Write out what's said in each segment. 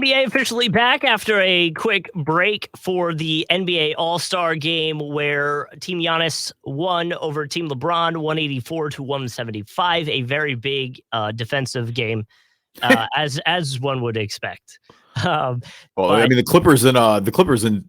NBA officially back after a quick break for the NBA All-Star Game, where Team Giannis won over Team LeBron 184 to 175. A very big defensive game, as one would expect. Well, I mean, the Clippers and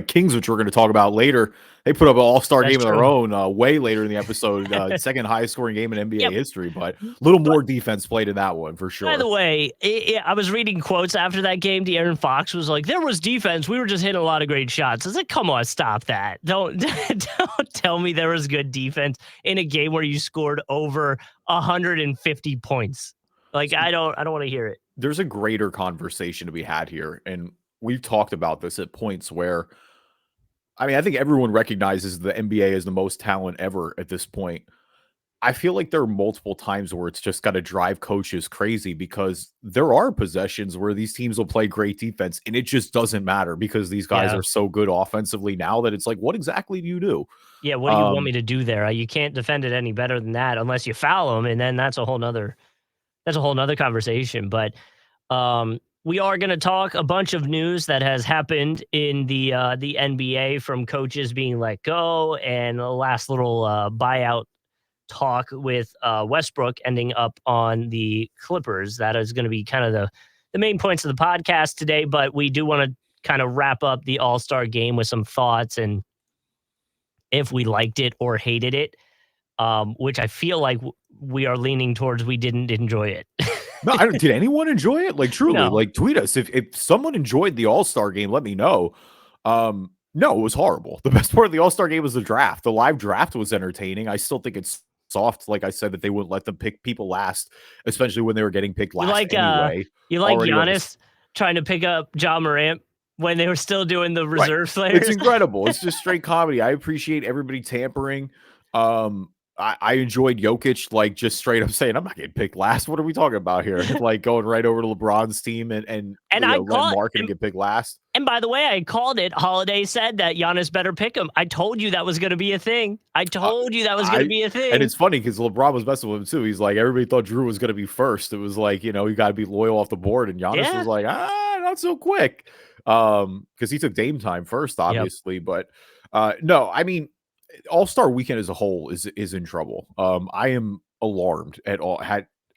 Kings, which we're going to talk about later, they put up an all-star game of their own way later in the episode. Second highest scoring game in NBA history, but a little more defense played in that one for sure. By the way, I was reading quotes after that game. De'Aaron Fox was like, "There was defense. We were just hitting a lot of great shots." I was like, "Come on, stop that! Don't tell me there was good defense in a game where you scored over 150 points." Like, I don't want to hear it. There's a greater conversation to be had here, and we've talked about this at points where, I mean, I think everyone recognizes the NBA is the most talent ever at this point. I feel like there are multiple times where it's just got to drive coaches crazy because there are possessions where these teams will play great defense and it just doesn't matter because these guys are so good offensively now that it's like, what exactly do you do? Yeah, what do you want me to do there? You can't defend it any better than that unless you foul them, and then that's a whole nother conversation. But we are going to talk a bunch of news that has happened in the NBA, from coaches being let go and the last little buyout talk with Westbrook ending up on the Clippers. That is going to be kind of the main points of the podcast today, but we do want to kind of wrap up the All-Star game with some thoughts and if we liked it or hated it, which I feel like we are leaning towards we didn't enjoy it. No, did anyone enjoy it? Like, truly, like, tweet us. If someone enjoyed the All-Star game, let me know. No, it was horrible. The best part of the All-Star game was the draft. The live draft was entertaining. I still think it's soft, like I said, that they wouldn't let them pick people last, especially when they were getting picked last anyway. You like Giannis trying to pick up Ja Morant when they were still doing the reserve players? It's incredible. It's just straight comedy. I appreciate everybody tampering. I enjoyed Jokic, like, just straight up saying, I'm not getting picked last. What are we talking about here? Like, going right over to LeBron's team and I called Mark and get picked last. And by the way, I called it. Holiday said that Giannis better pick him. I told you that was going to be a thing. And it's funny because LeBron was messing with him too. He's like, everybody thought Drew was going to be first. It was like, you got to be loyal off the board. And Giannis was like, not so quick. Because he took Dame time first, obviously. But no, I mean, All-Star Weekend as a whole is in trouble. I am alarmed at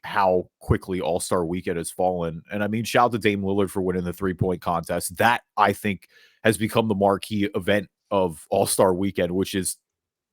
how quickly All-Star Weekend has fallen. And I mean, shout out to Dame Lillard for winning the 3-point contest. That, I think, has become the marquee event of All-Star Weekend, which is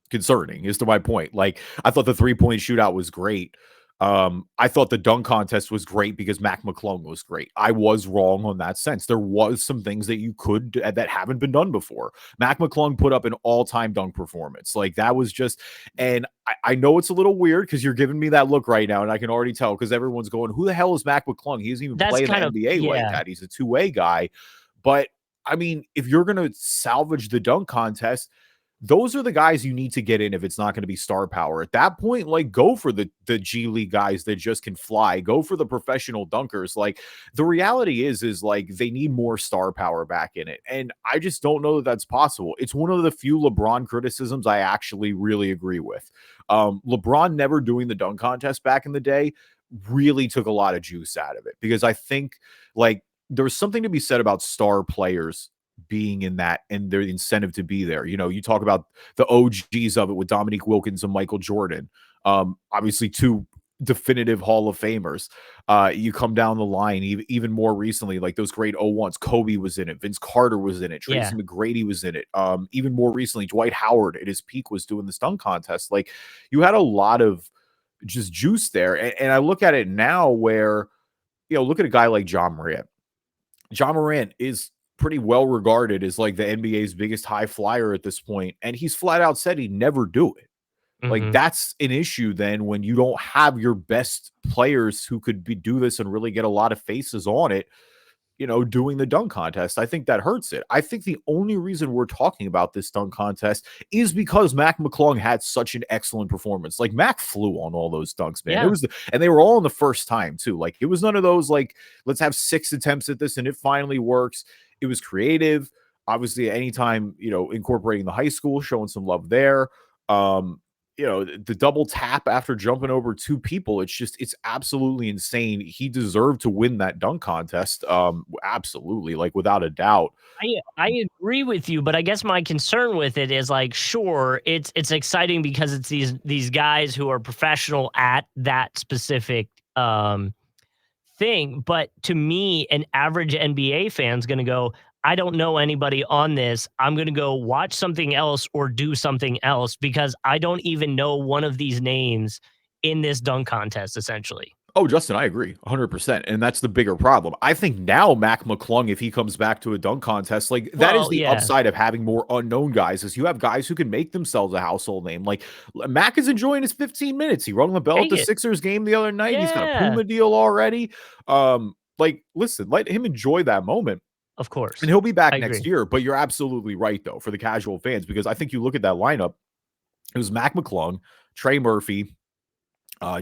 concerning, is to my point. Like, I thought the 3-point shootout was great. I thought the dunk contest was great because Mac McClung was great. I was wrong on that sense. There was some things that you could that haven't been done before. Mac McClung put up an all-time dunk performance. Like, that was just, and I know it's a little weird because you're giving me that look right now, and I can already tell because everyone's going, who the hell is Mac McClung? He doesn't even play in the NBA like that. He's a two-way guy. But I mean, if you're going to salvage the dunk contest, those are the guys you need to get in if it's not going to be star power. At that point, like, go for the G League guys that just can fly. Go for the professional dunkers. Like, the reality is like, they need more star power back in it. And I just don't know that that's possible. It's one of the few LeBron criticisms I actually really agree with. LeBron never doing the dunk contest back in the day really took a lot of juice out of it, because I think, like, there's something to be said about star players being in that and their incentive to be there. You talk about the OGs of it with Dominique Wilkins and Michael Jordan, obviously two definitive Hall of Famers. You come down the line, even more recently, like those great 01s, Kobe was in it, Vince Carter was in it, Tracy McGrady was in it. Even more recently, Dwight Howard at his peak was doing the dunk contest. Like, you had a lot of just juice there. And I look at it now where, look at a guy like Ja Morant. Ja Morant is pretty well regarded as like the NBA's biggest high flyer at this point, and he's flat out said he'd never do it. Like, that's an issue then when you don't have your best players who could do this and really get a lot of faces on it, doing the dunk contest. I think that hurts it. I think the only reason we're talking about this dunk contest is because Mac McClung had such an excellent performance. Like, Mac flew on all those dunks, man. It was, and they were all in the first time too. Like, it was none of those, like, let's have 6 attempts at this and it finally works. It was creative. Obviously, anytime, incorporating the high school, showing some love there. the double tap after jumping over two people, it's absolutely insane. He deserved to win that dunk contest. Absolutely, like without a doubt. I agree with you, but I guess my concern with it is like, sure, it's exciting because it's these guys who are professional at that specific thing. But to me, an average NBA fan's gonna go, I don't know anybody on this. I'm gonna go watch something else or do something else because I don't even know one of these names in this dunk contest, essentially. Oh, Justin, I agree 100%. And that's the bigger problem. I think now Mac McClung, if he comes back to a dunk contest, like that is Well, the yeah, upside of having more unknown guys, is you have guys who can make themselves a household name. Like Mac is enjoying his 15 minutes. He rung the bell at take the it. Sixers game the other night. He's got a Yeah, Puma deal already. Like, listen, let him enjoy that moment. of And course. he'll be back I next agree. year. But you're absolutely right, though, for the casual fans, because I think you look at that lineup, it was Mac McClung, Trey Murphy,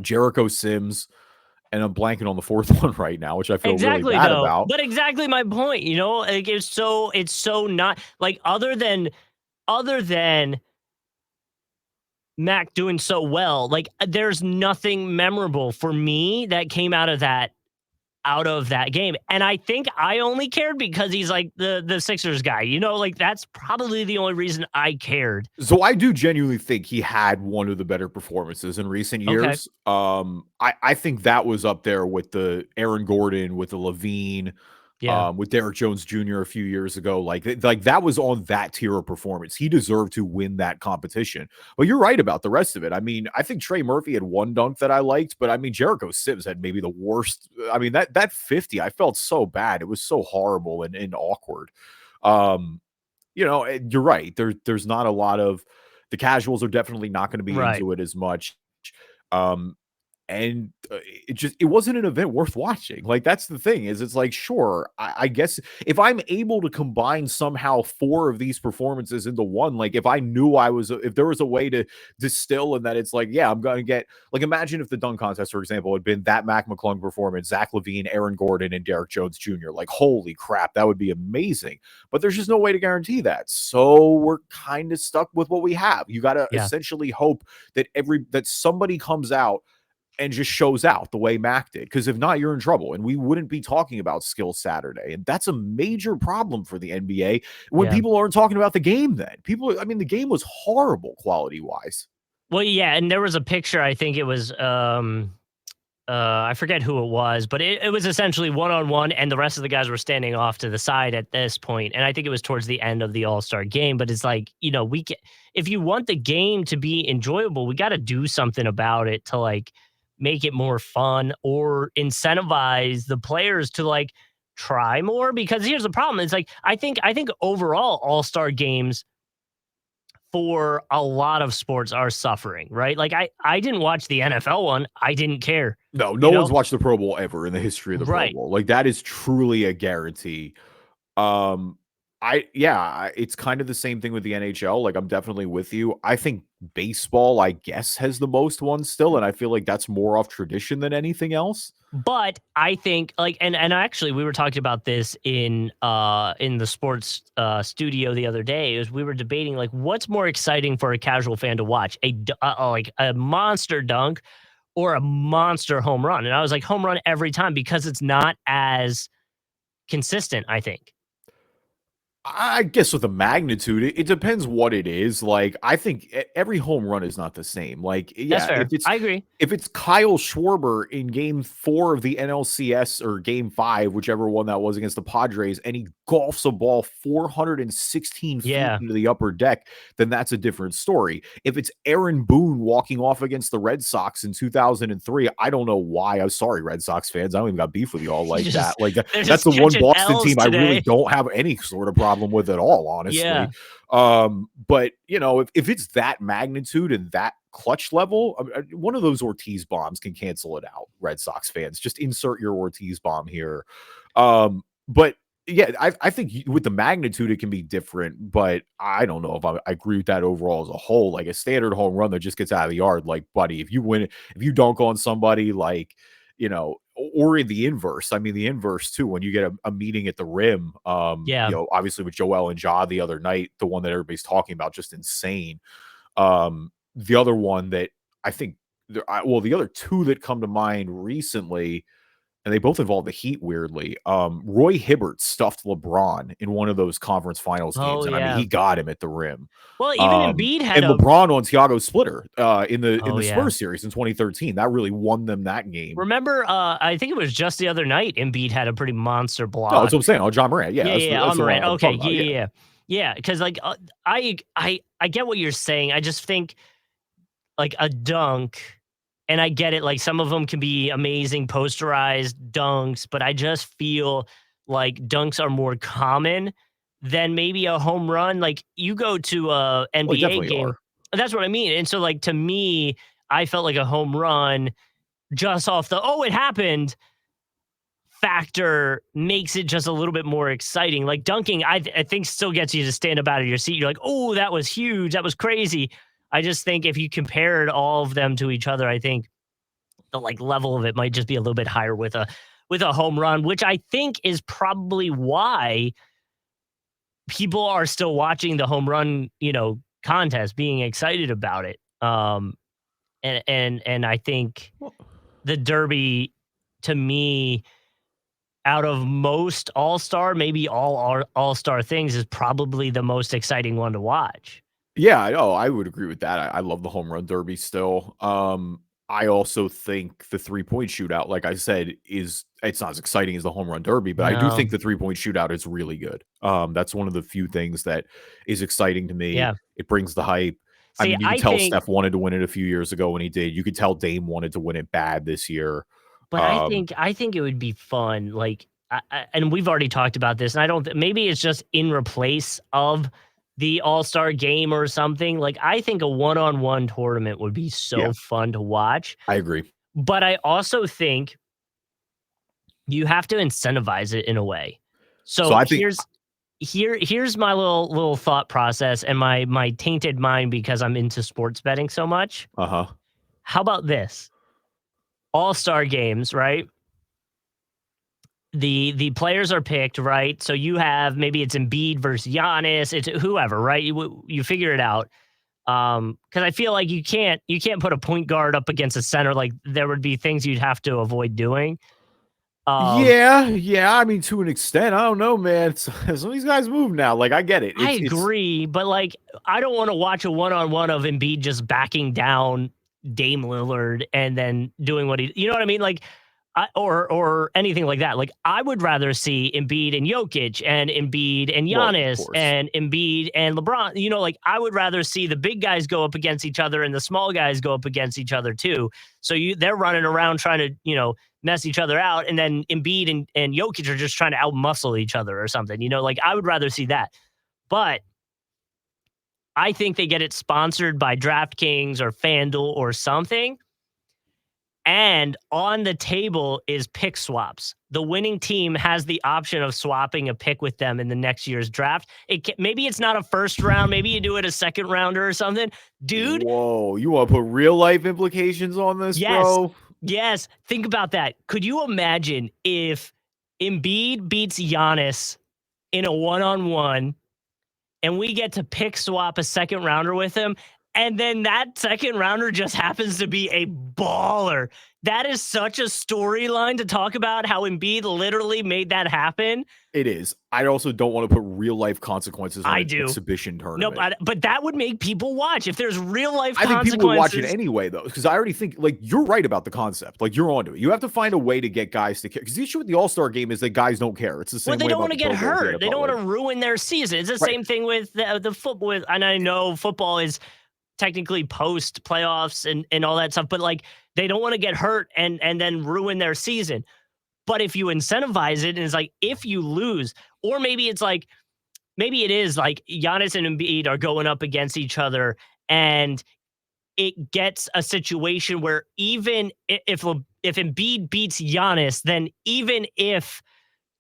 Jericho Sims, and I'm blanking on the fourth one right now, which I feel really Exactly, bad though. about. But exactly my point, like it's so not like other than Mac doing so well, like there's nothing memorable for me that came out of that game. And I think I only cared because he's like the Sixers guy. Like that's probably the only reason I cared. So I do genuinely think he had one of the better performances in recent Okay. years. I think that was up there with the Aaron Gordon, with the Levine, Yeah. with Derrick Jones Jr. a few years ago. Like that was on that tier of performance. He deserved to win that competition. But you're right about the rest of it. I mean, I think Trey Murphy had one dunk that I liked, but I mean, Jericho Sims had maybe the worst. I mean, that 50, I felt so bad. It was so horrible and awkward. Um, you're right. There's not a lot of the casuals are definitely not going to be Right. into it as much. Um, and it wasn't an event worth watching. Like that's the thing, is it's like, sure, I guess if I'm able to combine somehow four of these performances into one, like if I knew if there was a way to distill, and that it's like, yeah, I'm gonna get, like, imagine if the dunk contest, for example, had been that Mac McClung performance, Zach LaVine, Aaron Gordon, and Derrick Jones Jr. Like, holy crap, that would be amazing. But there's just no way to guarantee that, so we're kind of stuck with what we have. You got to Yeah. essentially hope that somebody comes out and just shows out the way Mac did. Because if not, you're in trouble. And we wouldn't be talking about Skill Saturday. And that's a major problem for the NBA when Yeah. people aren't talking about the game then. The game was horrible quality wise. Well, yeah, and there was a picture, I think it was I forget who it was, but it was essentially one-on-one, and the rest of the guys were standing off to the side at this point. And I think it was towards the end of the All-Star game. But it's like, if you want the game to be enjoyable, we got to do something about it to like make it more fun or incentivize the players to like try more. Because here's the problem: it's like I think overall All-Star games for a lot of sports are suffering, right? Like I didn't watch the NFL one. I didn't care. No You one's know? watched the Pro Bowl ever in the history of the Pro Right. Bowl. Like, that is truly a guarantee. Um, it's kind of the same thing with the NHL. Like, I'm definitely with you. I think baseball, I guess, has the most ones still, and I feel like that's more off tradition than anything else. But I think like and actually we were talking about this in the sports studio the other day. Is we were debating like what's more exciting for a casual fan to watch, like a monster dunk or a monster home run. And I was like home run every time because it's not as consistent, I think. I guess with the magnitude, it depends what it is. Like, I think every home run is not the same. Like, That's yeah, fair. I agree. if it's Kyle Schwarber in Game 4 of the NLCS, or Game 5, whichever one that was, against the Padres, and he golfs a ball 416 feet Yeah. into the upper deck, then that's a different story. If it's Aaron Boone walking off against the Red Sox in 2003, I don't know why. I'm sorry, Red Sox fans. I don't even got beef with you all like that. Like, They're that's just the one catching Boston L's team I really today. don't have any sort of problem with at all, honestly. Yeah. But if it's that magnitude and that clutch level, one of those Ortiz bombs can cancel it out. Red Sox fans, just insert your Ortiz bomb here. But yeah, I think with the magnitude it can be different, but I don't know if I agree with that overall as a whole. Like, a standard home run that just gets out of the yard, like, buddy, if you dunk on somebody, like, or in the inverse. I mean, the inverse too, when you get a meeting at the rim, Yeah. obviously with Joel and Ja the other night, the one that everybody's talking about, just insane. Um, the other one that I think, the other two that come to mind recently, and they both involve the Heat, weirdly. Roy Hibbert stuffed LeBron in one of those conference finals games, Oh, and I mean, yeah. he got him at the rim. Well, even Embiid had And a LeBron on Thiago Splitter in Oh, the yeah. Spurs series in 2013. That really won them that game. Remember, I think it was just the other night, Embiid had a pretty monster No, that's block. what I'm saying. Oh, John Morant. Yeah, Yeah, yeah, that's on the one Morant. I'm Okay, talking yeah, about. Yeah. yeah, yeah. Yeah, because, like, I get what you're saying. I just think, like, a dunk and I get it, like, some of them can be amazing posterized dunks, but I just feel like dunks are more common than maybe a home run. Like, you go to a Well, they NBA definitely game, are. that's what I mean, and so, like, to me, I felt like a home run just off the, "Oh, it happened," factor makes it just a little bit more exciting. Like, dunking, I think still gets you to stand up out of your seat. You're like, "Oh, that was huge. That was crazy." I just think if you compared all of them to each other, I think the, like, level of it might just be a little bit higher with a home run, which I think is probably why people are still watching the home run, contest, being excited about it. And I think Well, the Derby, to me, out of most All-Star, maybe All-Star things, is probably the most exciting one to watch. yeah, I would agree with that. I love the home run derby still. I also think the 3-point shootout, like I said, it's not as exciting as the home run derby, but I do No. think the 3-point shootout is really good. That's one of the few things that is exciting to me. Yeah. It brings the hype. I See, mean, you could I tell think Steph wanted to win it a few years ago when he did. You could tell Dame wanted to win it bad this year. But I think it would be fun, like, and we've already talked about this, and I don't maybe it's just in replace of the All-Star game or something. Like, I think a one-on-one tournament would be Yeah, so fun to watch, I agree. but I also think you have to incentivize it in a way. So So I think, here's my little thought process and my tainted mind because I'm into sports betting so much. uh-huh. How about this? All-Star games, right? The players are picked, right? So you have maybe it's Embiid versus Giannis, it's whoever, right? You figure it out. Because I feel like you can't put a point guard up against a center. Like there would be things you'd have to avoid doing. Um, Yeah, yeah. I mean, to an extent, I don't know, man. Some of these guys move now. Like, I get it. I It's agree, but like I don't want to watch a one-on-one of Embiid just backing down Dame Lillard and then doing what you know what I mean? Like or anything like that. Like I would rather see Embiid and Jokic and Embiid and well, of Giannis course. and Embiid and LeBron. Like I would rather see the big guys go up against each other and the small guys go up against each other too. So they're running around trying to, mess each other out, and then Embiid and Jokic are just trying to outmuscle each other or something. Like I would rather see that. But I think they get it sponsored by DraftKings or FanDuel or something. And on the table is pick swaps. The winning team has the option of swapping a pick with them in the next year's draft. Maybe it's not a first round. Maybe you do it a second rounder or something. Dude, Whoa, you want to put real life implications on this, yes. bro? Yes. Think about that. Could you imagine if Embiid beats Giannis in a one-on-one and we get to pick swap a second rounder with him, and then that second rounder just happens to be a baller? That is such a storyline to talk about, how Embiid literally made that happen. It is. I also don't want to put real life consequences on I an do. exhibition No, tournament. but that would make people watch. If there's real life I think people would watch it consequences, anyway, though, because I already think, like, you're right about the concept. Like, you're onto it. You have to find a way to get guys to care. Because the issue with the All Star game is that guys don't care. It's the well, same they way don't about want the to get Pro Bowl, the hurt. They don't NFL. want Like, to ruin their season. It's the right. same thing with the football. And I know football is technically post playoffs and all that stuff, but like they don't want to get hurt and then ruin their season. But if you incentivize it, and it's like if you lose, or maybe it's like maybe it is like Giannis and Embiid are going up against each other, and it gets a situation where even if Embiid beats Giannis, then even if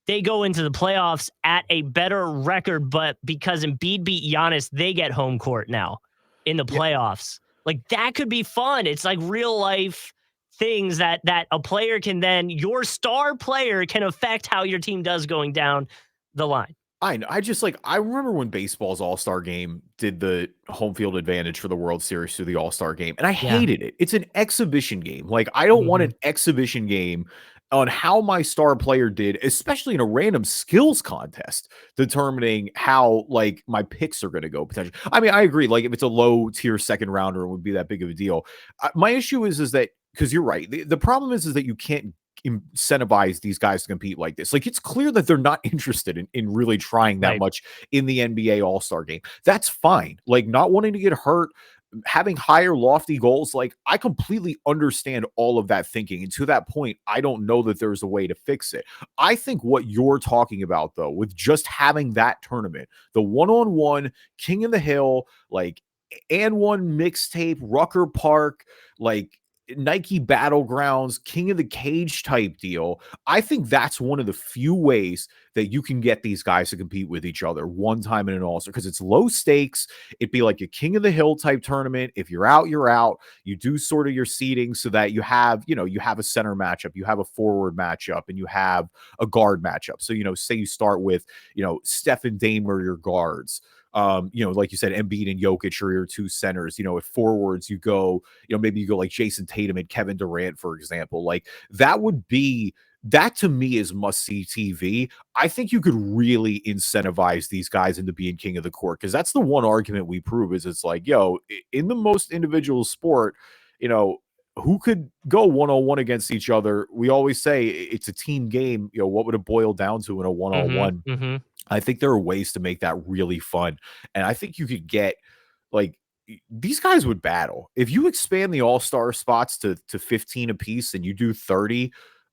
they go into the playoffs at a better record, but because Embiid beat Giannis, they get home court now in the Yeah. playoffs. Like that could be fun. It's like real life things that a player can then, your star player can affect how your team does going down the line. I know. I remember when baseball's All-Star game did the home field advantage for the World Series through the All-Star game, and I Yeah. hated it. It's an exhibition game. Like, I don't want an exhibition game on how my star player did, especially in a random skills contest, determining how, like, my picks are gonna go potentially. I mean, I agree, like, if it's a low-tier second rounder, it would be that big of a deal. My issue is that because you're right. The problem is that you can't incentivize these guys to compete like this. Like, it's clear that they're not interested in really trying that Right. much in the NBA All-Star game. That's fine. Like, not wanting to get hurt, having higher lofty goals, like, I completely understand all of that thinking. And to that point, I don't know that there's a way to fix it. I think what you're talking about, though, with just having that tournament, the one-on-one King of the Hill, like, and one mixtape, Rucker Park, like Nike Battlegrounds, King of the Cage type deal. I think that's one of the few ways that you can get these guys to compete with each other one time in an All-Star, because it's low stakes. It'd be like a King of the Hill type tournament. If you're out, you're out. You do sort of your seeding so that you have, you have a center matchup, you have a forward matchup, and you have a guard matchup. So, say you start with, Steph and Dame are your guards. Like you said, Embiid and Jokic are your two centers. At forwards, you go, maybe you go like Jason Tatum and Kevin Durant, for example. Like, that to me is must-see TV. I think you could really incentivize these guys into being king of the court, because that's the one argument we prove is it's like, in the most individual sport, who could go one-on-one against each other? We always say it's a team game. What would it boil down to in a one-on-one? I think there are ways to make that really fun. And I think you could get, like, these guys would battle. If you expand the all-star spots to 15 apiece and you do 30,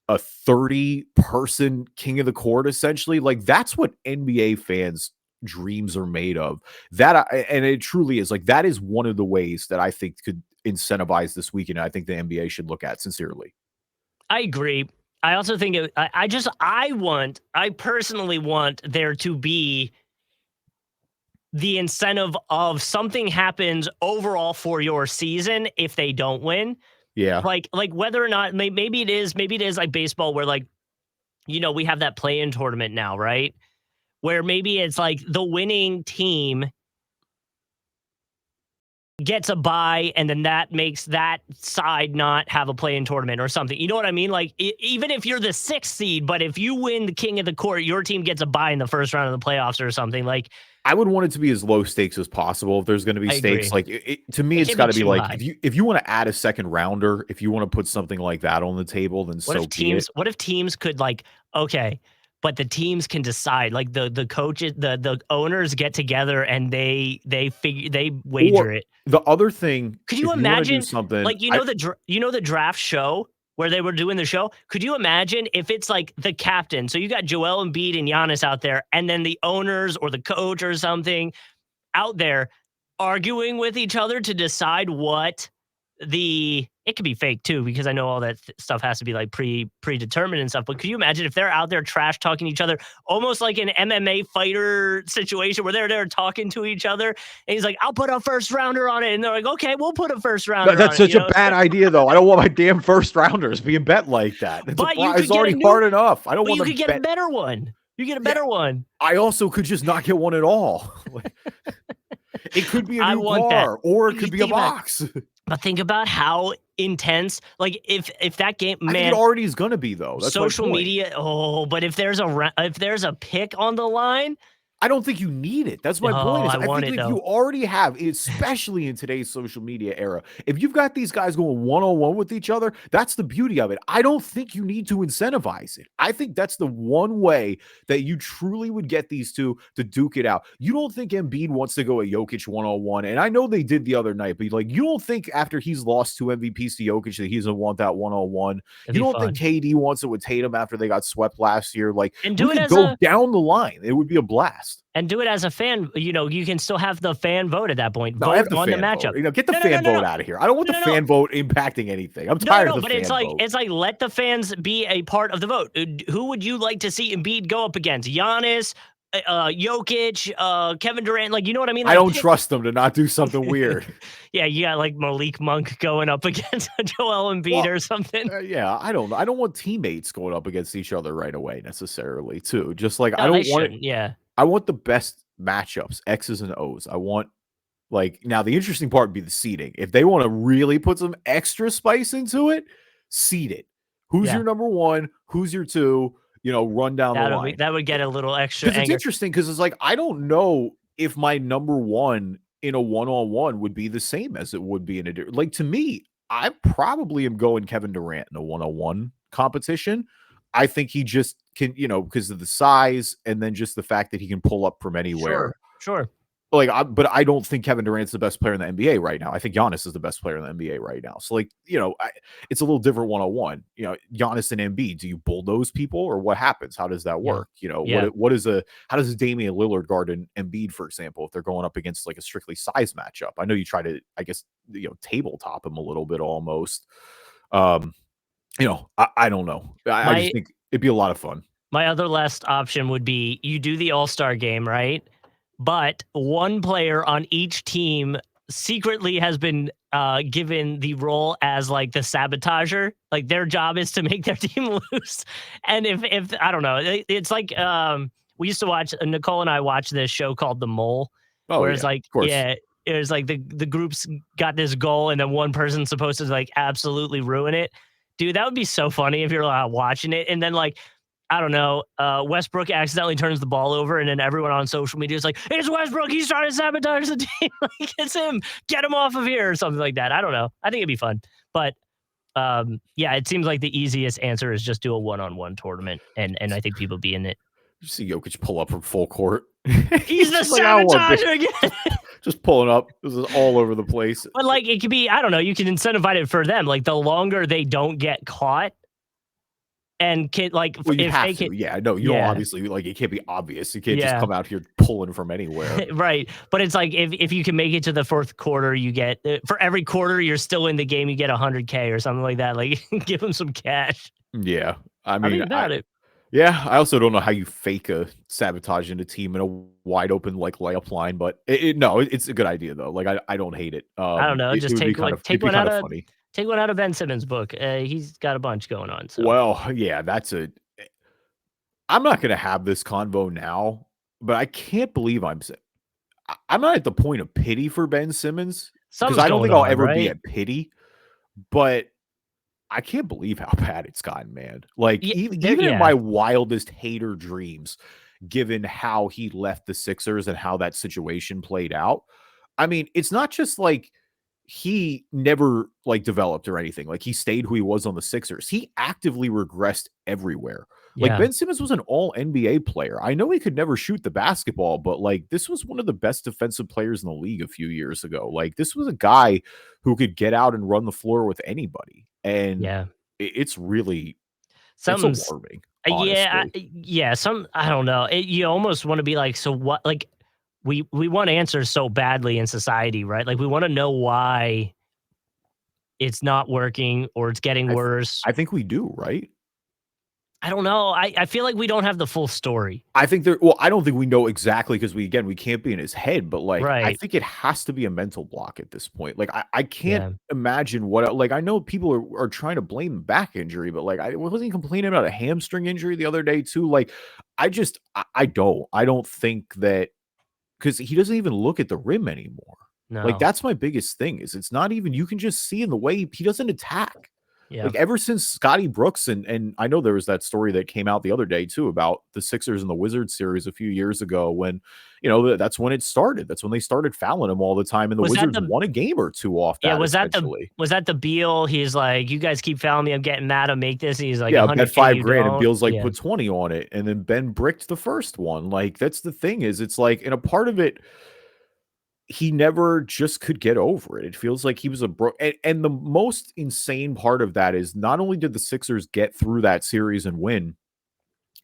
a 30-person king of the court, essentially, like, that's what NBA fans' dreams are made of. And it truly is. Like, that is one of the ways that I think could incentivize this weekend. I think the NBA should look at sincerely. I agree. I also think I personally want there to be the incentive of something happens overall for your season if they don't win. Yeah. Like whether or not maybe it is like baseball where, like, we have that play-in tournament now, right? Where maybe it's like the winning team gets a bye, and then that makes that side not have a play-in tournament or something. You know what I mean? Like, even if you're the sixth seed, but if you win the king of the court, your team gets a bye in the first round of the playoffs or something. Like, I would want it to be as low stakes as possible. If there's going to be stakes, like, to me, it's got to be like, high. if you want to add a second rounder, if you want to put something like that on the table, then what if teams could, like, okay, but the teams can decide, like, the coaches, the owners get together and they wager it. The other thing, could you imagine something like, the draft show where they were doing the show? Could you imagine if it's like the captain? So you got Joel Embiid and Giannis out there, and then the owners or the coach or something out there arguing with each other to decide what it could be fake too, because I know all that stuff has to be like predetermined and stuff. But could you imagine if they're out there trash talking each other, almost like an MMA fighter situation where they're talking to each other, and he's like, "I'll put a first rounder on it," and they're like, "Okay, we'll put a first rounder." That's such a bad idea, though. I don't want my damn first rounders being bet like that. It's already hard enough. I don't want. You could get a better one. You get a better one. I also could just not get one at all. It could be a new car, or it could be a box. But think about how intense, like, if that game, man, I think it already is going to be, though. That's social media. Oh, but if there's a pick on the line, I don't think you need it. That's my point. I think if you already have, especially in today's social media era, if you've got these guys going one-on-one with each other, that's the beauty of it. I don't think you need to incentivize it. I think that's the one way that you truly would get these two to duke it out. You don't think Embiid wants to go a Jokic one-on-one, and I know they did the other night, but, like, you don't think after he's lost 2 MVPs to Jokic that he doesn't want that one-on-one. You don't think KD wants it with Tatum after they got swept last year? Like, and we could go down the line. It would be a blast. And do it as a fan. You can still have the fan vote at that point. Vote on the matchup. Get the fan vote out of here. I don't want the fan vote impacting anything. I'm tired of the fan vote. It's like let the fans be a part of the vote. Who would you like to see Embiid go up against? Giannis, Jokic, Kevin Durant. Like, you know what I mean? Like, I don't trust them to not do something weird. Yeah, you got like Malik Monk going up against Joel Embiid or something. Yeah, I don't know. I don't want teammates going up against each other right away necessarily, too. Just like, I don't want it. Yeah. I want the best matchups, X's and O's. I want like now the interesting part would be the seeding. If they want to really put some extra spice into it, seed it. Who's your number one? Who's your two? Run down the line. That would get a little extra because it's interesting because it's like I don't know if my number one in a one-on-one would be the same as it would be in a like to me. I probably am going Kevin Durant in a one-on-one competition. I think he just can, because of the size and then just the fact that he can pull up from anywhere. Sure. But I don't think Kevin Durant's the best player in the NBA right now. I think Giannis is the best player in the NBA right now. So, it's a little different one-on-one. Giannis and Embiid, do you bulldoze people or what happens? How does that work? How does Damian Lillard guard and Embiid, for example, if they're going up against like a strictly size matchup? I know you try to, I guess, tabletop him a little bit almost. I don't know. I just think it'd be a lot of fun. My other last option would be you do the All-Star game, right? But one player on each team secretly has been given the role as like the sabotager. Like their job is to make their team lose. And if I don't know, it's like we used to watch, Nicole and I watched this show called The Mole. Where it's like, it was like the group's got this goal and then one person's supposed to like absolutely ruin it. Dude, that would be so funny if you're watching it. And then like, I don't know, Westbrook accidentally turns the ball over and then everyone on social media is like, it's Westbrook, he's trying to sabotage the team. Like, it's him, get him off of here or something like that. I don't know. I think it'd be fun. But it seems like the easiest answer is just do a one-on-one tournament and I think people be in it. You see Jokic pull up from full court. He's the sabotager again. Just pulling up. This is all over the place. But like it could be, I don't know, you can incentivize it for them. Like the longer they don't get caught, and you have to. Yeah, no, you don't obviously like it can't be obvious. You can't just come out here pulling from anywhere. Right. But it's like if you can make it to the fourth quarter, you get for every quarter you're still in the game, you get $100K or something like that. Like give them some cash. Yeah. I mean, it. Yeah, I also don't know how you fake a sabotage in a team in a wide open like layup line, but it's a good idea though. Like I don't hate it. I don't know. Just take one out of funny. Take one out of Ben Simmons' book. He's got a bunch going on. So. Well, yeah, I'm not going to have this convo now, but I can't believe I'm not at the point of pity for Ben Simmons because I don't think I'll ever be at pity, but I can't believe how bad it's gotten, man. Like even in my wildest hater dreams, given how he left the Sixers and how that situation played out. I mean, it's not just like he never like developed or anything. Like he stayed who he was on the Sixers. He actively regressed everywhere. Like Ben Simmons was an all NBA player. I know he could never shoot the basketball, but like this was one of the best defensive players in the league a few years ago. Like this was a guy who could get out and run the floor with anybody. And it's really it's alarming. I don't know. You almost want to be like, so what? Like we want answers so badly in society, right? Like we want to know why it's not working or it's getting worse. I think we do, right? I don't know. I feel like we don't have the full story. I think I don't think we know exactly because we can't be in his head, but like, I think it has to be a mental block at this point. Like I can't imagine like, I know people are trying to blame back injury, but like, I wasn't complaining about a hamstring injury the other day too. Like I don't think that because he doesn't even look at the rim anymore. No. Like that's my biggest thing is it's not even, you can just see in the way he doesn't attack. Yeah. Like ever since Scotty Brooks and I know there was that story that came out the other day too about the Sixers and the Wizards series a few years ago when, that's when it started. That's when they started fouling him all the time and the Wizards won a game or two off that. Yeah, was that the Beal? He's like, you guys keep fouling me. I'm getting mad. I'll make this. And he's like, yeah, bet $5,000 and Beal's like put 20 on it. And then Ben bricked the first one. Like that's the thing is it's like, and a part of it, he never just could get over it. It feels like he was and the most insane part of that is not only did the Sixers get through that series and win,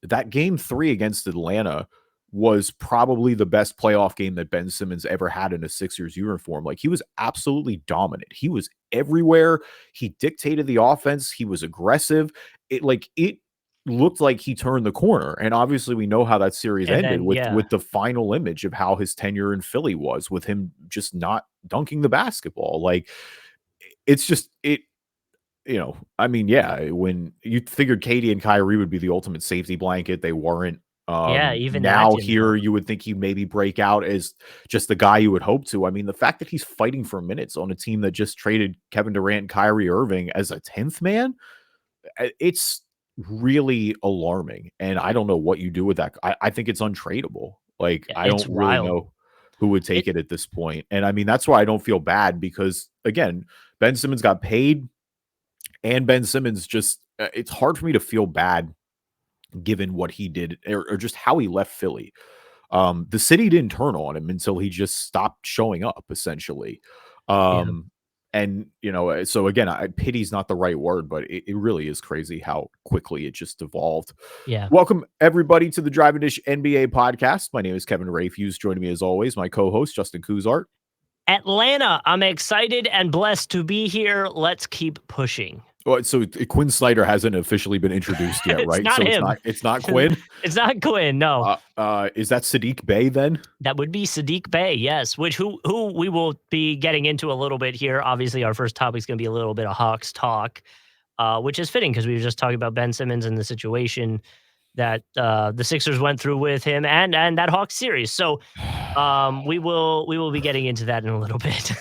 that game 3 against Atlanta was probably the best playoff game that Ben Simmons ever had in a Sixers uniform. Like he was absolutely dominant. He was everywhere. He dictated the offense. He was aggressive. It looked like he turned the corner. And obviously we know how that series ended with the final image of how his tenure in Philly was with him just not dunking the basketball. Like it's just, I mean, when you figured Katie and Kyrie would be the ultimate safety blanket, they weren't. Yeah, even that Now didn't here, help. you would think he maybe break out as just the guy you would hope to. I mean, the fact that he's fighting for minutes on a team that just traded Kevin Durant and Kyrie Irving as a 10th man, it's really alarming. And I don't know what you do with that. I think it's untradeable. Like, Yeah, I it's don't really wild. know who would take It it at this point. And I mean, that's why I don't feel bad because, again, Ben Simmons got paid and Ben Simmons just, it's hard for me to feel bad given what he did or just how he left Philly. The city didn't turn on him until he just stopped showing up, essentially. yeah, And so again, pity's not the right word, but it really is crazy how quickly it just evolved. yeah. Welcome everybody to the Drive and Dish NBA podcast. My name is Kevin Rayfuse. Joining me as always, my co-host Justin Kuzart. Atlanta, I'm excited and blessed to be here. Let's keep pushing. Well, so Quinn Snyder hasn't officially been introduced yet, It's right? not So him. it's not Quinn. It's not Quinn, no. Is that Sadiq Bey then? That would be Sadiq Bey, yes, which who we will be getting into a little bit here. Obviously, our first topic is going to be a little bit of Hawks talk, which is fitting because we were just talking about Ben Simmons and the situation that the Sixers went through with him and that Hawks series. So we will be getting into that in a little bit.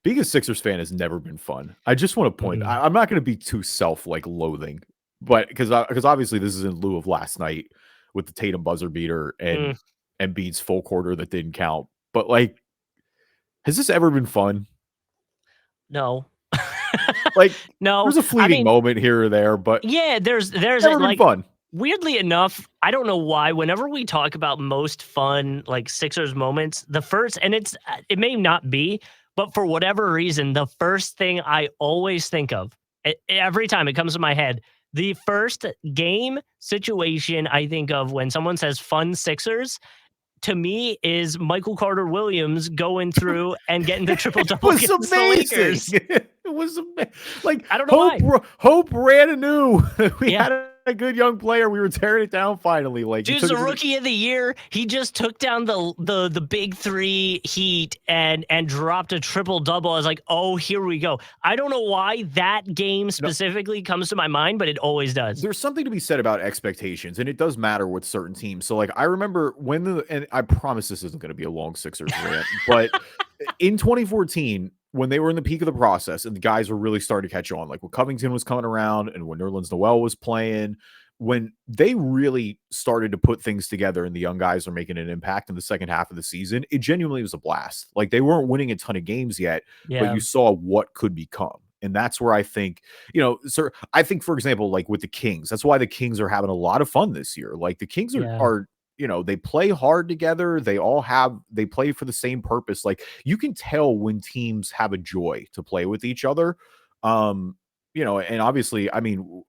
Being a Sixers fan has never been fun. I just want to point. Mm, I'm not going to be too loathing, but because obviously this is in lieu of last night with the Tatum buzzer beater and mm, Embiid's full quarter that didn't count. But like, has this ever been fun? no. Like, No. there's a I fleeting mean, moment here or there, but yeah, there's never been like fun. weirdly enough, I don't know why. Whenever we talk about most fun like Sixers moments, the first and it may not be, but for whatever reason, the first thing I always think of every time it comes to my head, the first game situation I think of when someone says fun Sixers to me is Michael Carter Williams going through and getting the triple It double was against the amazing. Lakers. It was like I don't know why. Hope ran anew. We Yeah. had a good young player. We were tearing it down finally. Like, he Dude's took a rookie of the year. He just took down the big three Heat and dropped a triple double. I was like, oh, here we go. I don't know why that game specifically comes to my mind, but it always does. There's something to be said about expectations, and it does matter with certain teams. So, like, I remember and I promise this isn't going to be a long Sixers rant, but in 2014, when they were in the peak of the process and the guys were really starting to catch on, like when Covington was coming around and when Nerlens Noel was playing, when they really started to put things together and the young guys are making an impact in the second half of the season, it genuinely was a blast. Like, they weren't winning a ton of games yet, but Yeah. you saw what could become. And that's where I think, sir, I think, for example, like with the Kings, that's why the Kings are having a lot of fun this year. Like, the Kings Yeah. are they play hard together. They play for the same purpose. Like, you can tell when teams have a joy to play with each other. And obviously, I mean,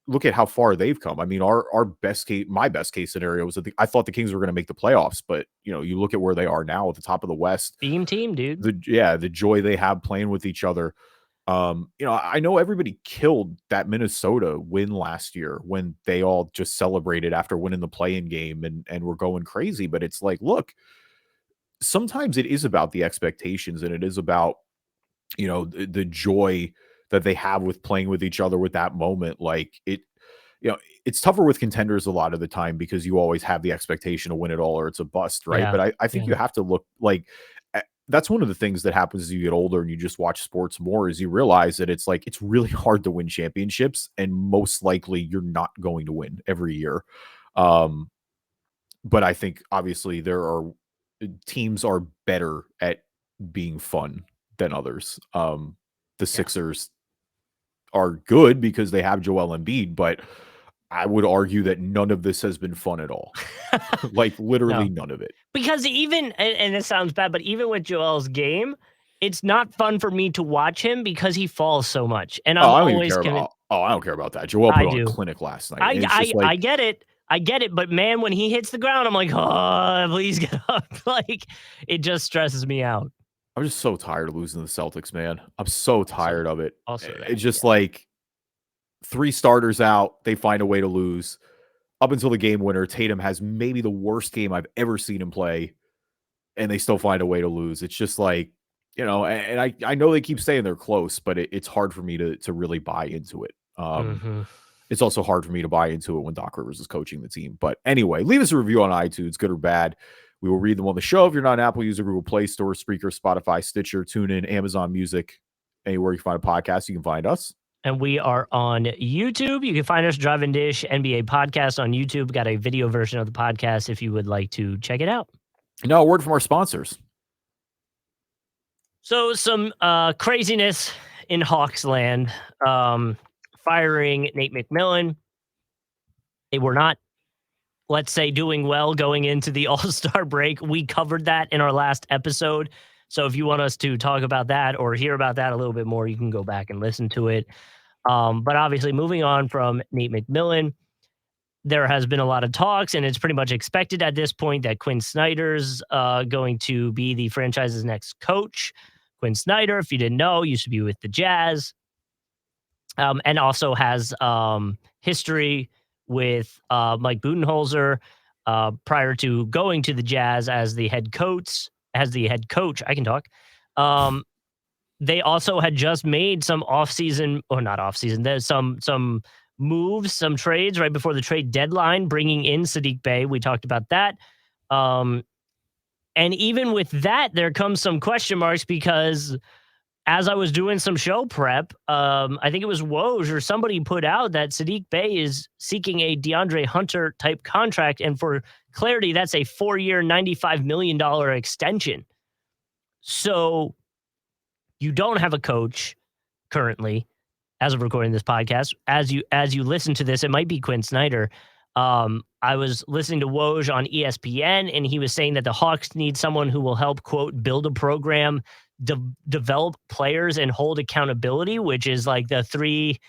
look at how far they've come. I mean, my best case scenario was that I thought the Kings were going to make the playoffs, but you look at where they are now at the top of the West. Theme team, dude. The joy they have playing with each other. I know everybody killed that Minnesota win last year when they all just celebrated after winning the play-in game and were going crazy. But it's like, look, sometimes it is about the expectations and it is about, the joy that they have with playing with each other with that moment. Like, it's tougher with contenders a lot of the time because you always have the expectation to win it all or it's a bust, right? Yeah. But I think you have to look like that's one of the things that happens as you get older and you just watch sports more is you realize that it's like it's really hard to win championships and most likely you're not going to win every year. But I think obviously teams are better at being fun than others. The Sixers are good because they have Joel Embiid, but I would argue that none of this has been fun at all. Like, literally none of it. Because even and it sounds bad, but even with Joel's game, it's not fun for me to watch him because he falls so much. And I'm I don't even always care convinced. I don't care about that. Joel I put on a do. clinic last night. It's just I like, get it. I get it. But man, when he hits the ground, I'm like, oh, please get up. Like, it just stresses me out. I'm just so tired of losing to the Celtics, man. I'm so tired of it. Also that, It's just like 3 starters out, they find a way to lose. Up until the game winner, Tatum has maybe the worst game I've ever seen him play, and they still find a way to lose. It's just like, and I know they keep saying they're close, but it's hard for me to really buy into it. Mhm. It's also hard for me to buy into it when Doc Rivers is coaching the team. But anyway, leave us a review on iTunes, good or bad. We will read them on the show. If you're not an Apple user, Google Play Store, Spreaker, Spotify, Stitcher, TuneIn, Amazon Music, anywhere you can find a podcast, you can find us. And we are on YouTube. You can find us, Drive and Dish NBA Podcast on YouTube. Got a video version of the podcast if you would like to check it out. Now, a word from our sponsors. So some craziness in Hawks land, firing Nate McMillan. They were not, let's say, doing well going into the All-Star break. We covered that in our last episode. So if you want us to talk about that or hear about that a little bit more, you can go back and listen to it. But obviously, moving on from Nate McMillan, there has been a lot of talks, and it's pretty much expected at this point that Quinn Snyder's going to be the franchise's next coach. Quinn Snyder, if you didn't know, used to be with the Jazz, and also has history with Mike Budenholzer prior to going to the Jazz as the head coach. I can talk. They also had just made some there's some moves, some trades right before the trade deadline, bringing in Saddiq Bey. We talked about that. And even with that, there comes some question marks because as I was doing some show prep, I think it was Woj or somebody put out that Saddiq Bey is seeking a DeAndre Hunter type contract. And for clarity, that's a 4-year, $95 million extension. So you don't have a coach currently as of recording this podcast. As you listen to this, it might be Quinn Snyder. I was listening to Woj on ESPN, and he was saying that the Hawks need someone who will help, quote, build a program, develop players, and hold accountability, which is like the three,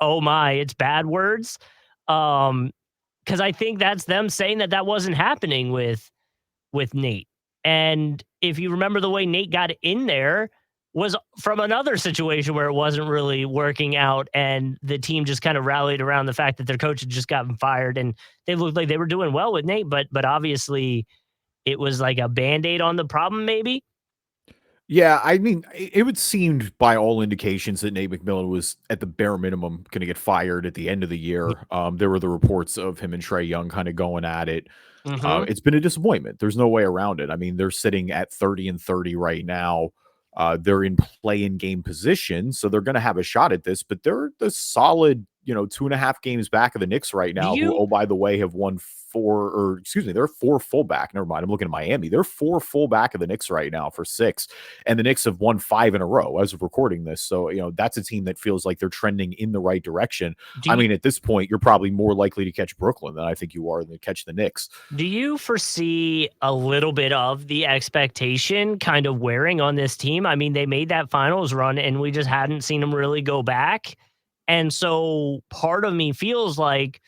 oh my, it's bad words. Because I think that's them saying that wasn't happening with Nate. And if you remember, the way Nate got in there was from another situation where it wasn't really working out, and the team just kind of rallied around the fact that their coach had just gotten fired, and they looked like they were doing well with Nate, but obviously it was like a Band-Aid on the problem, maybe. Yeah, I mean, it would seem by all indications that Nate McMillan was at the bare minimum going to get fired at the end of the year. There were the reports of him and Trae Young kind of going at it. It's been a disappointment. There's no way around it. I mean, they're sitting at 30-30 right now. They're in play-in game position, so they're going to have a shot at this, but they're the solid, 2.5 games back of the Knicks right now, who, oh, by the way, have won they're 4 full back. Never mind. I'm looking at Miami. They're 4 full back of the Knicks right now for 6. And the Knicks have won 5 in a row as of recording this. So, that's a team that feels like they're trending in the right direction. I mean, at this point, you're probably more likely to catch Brooklyn than I think you are to catch the Knicks. Do you foresee a little bit of the expectation kind of wearing on this team? I mean, they made that finals run and we just hadn't seen them really go back. And so part of me feels like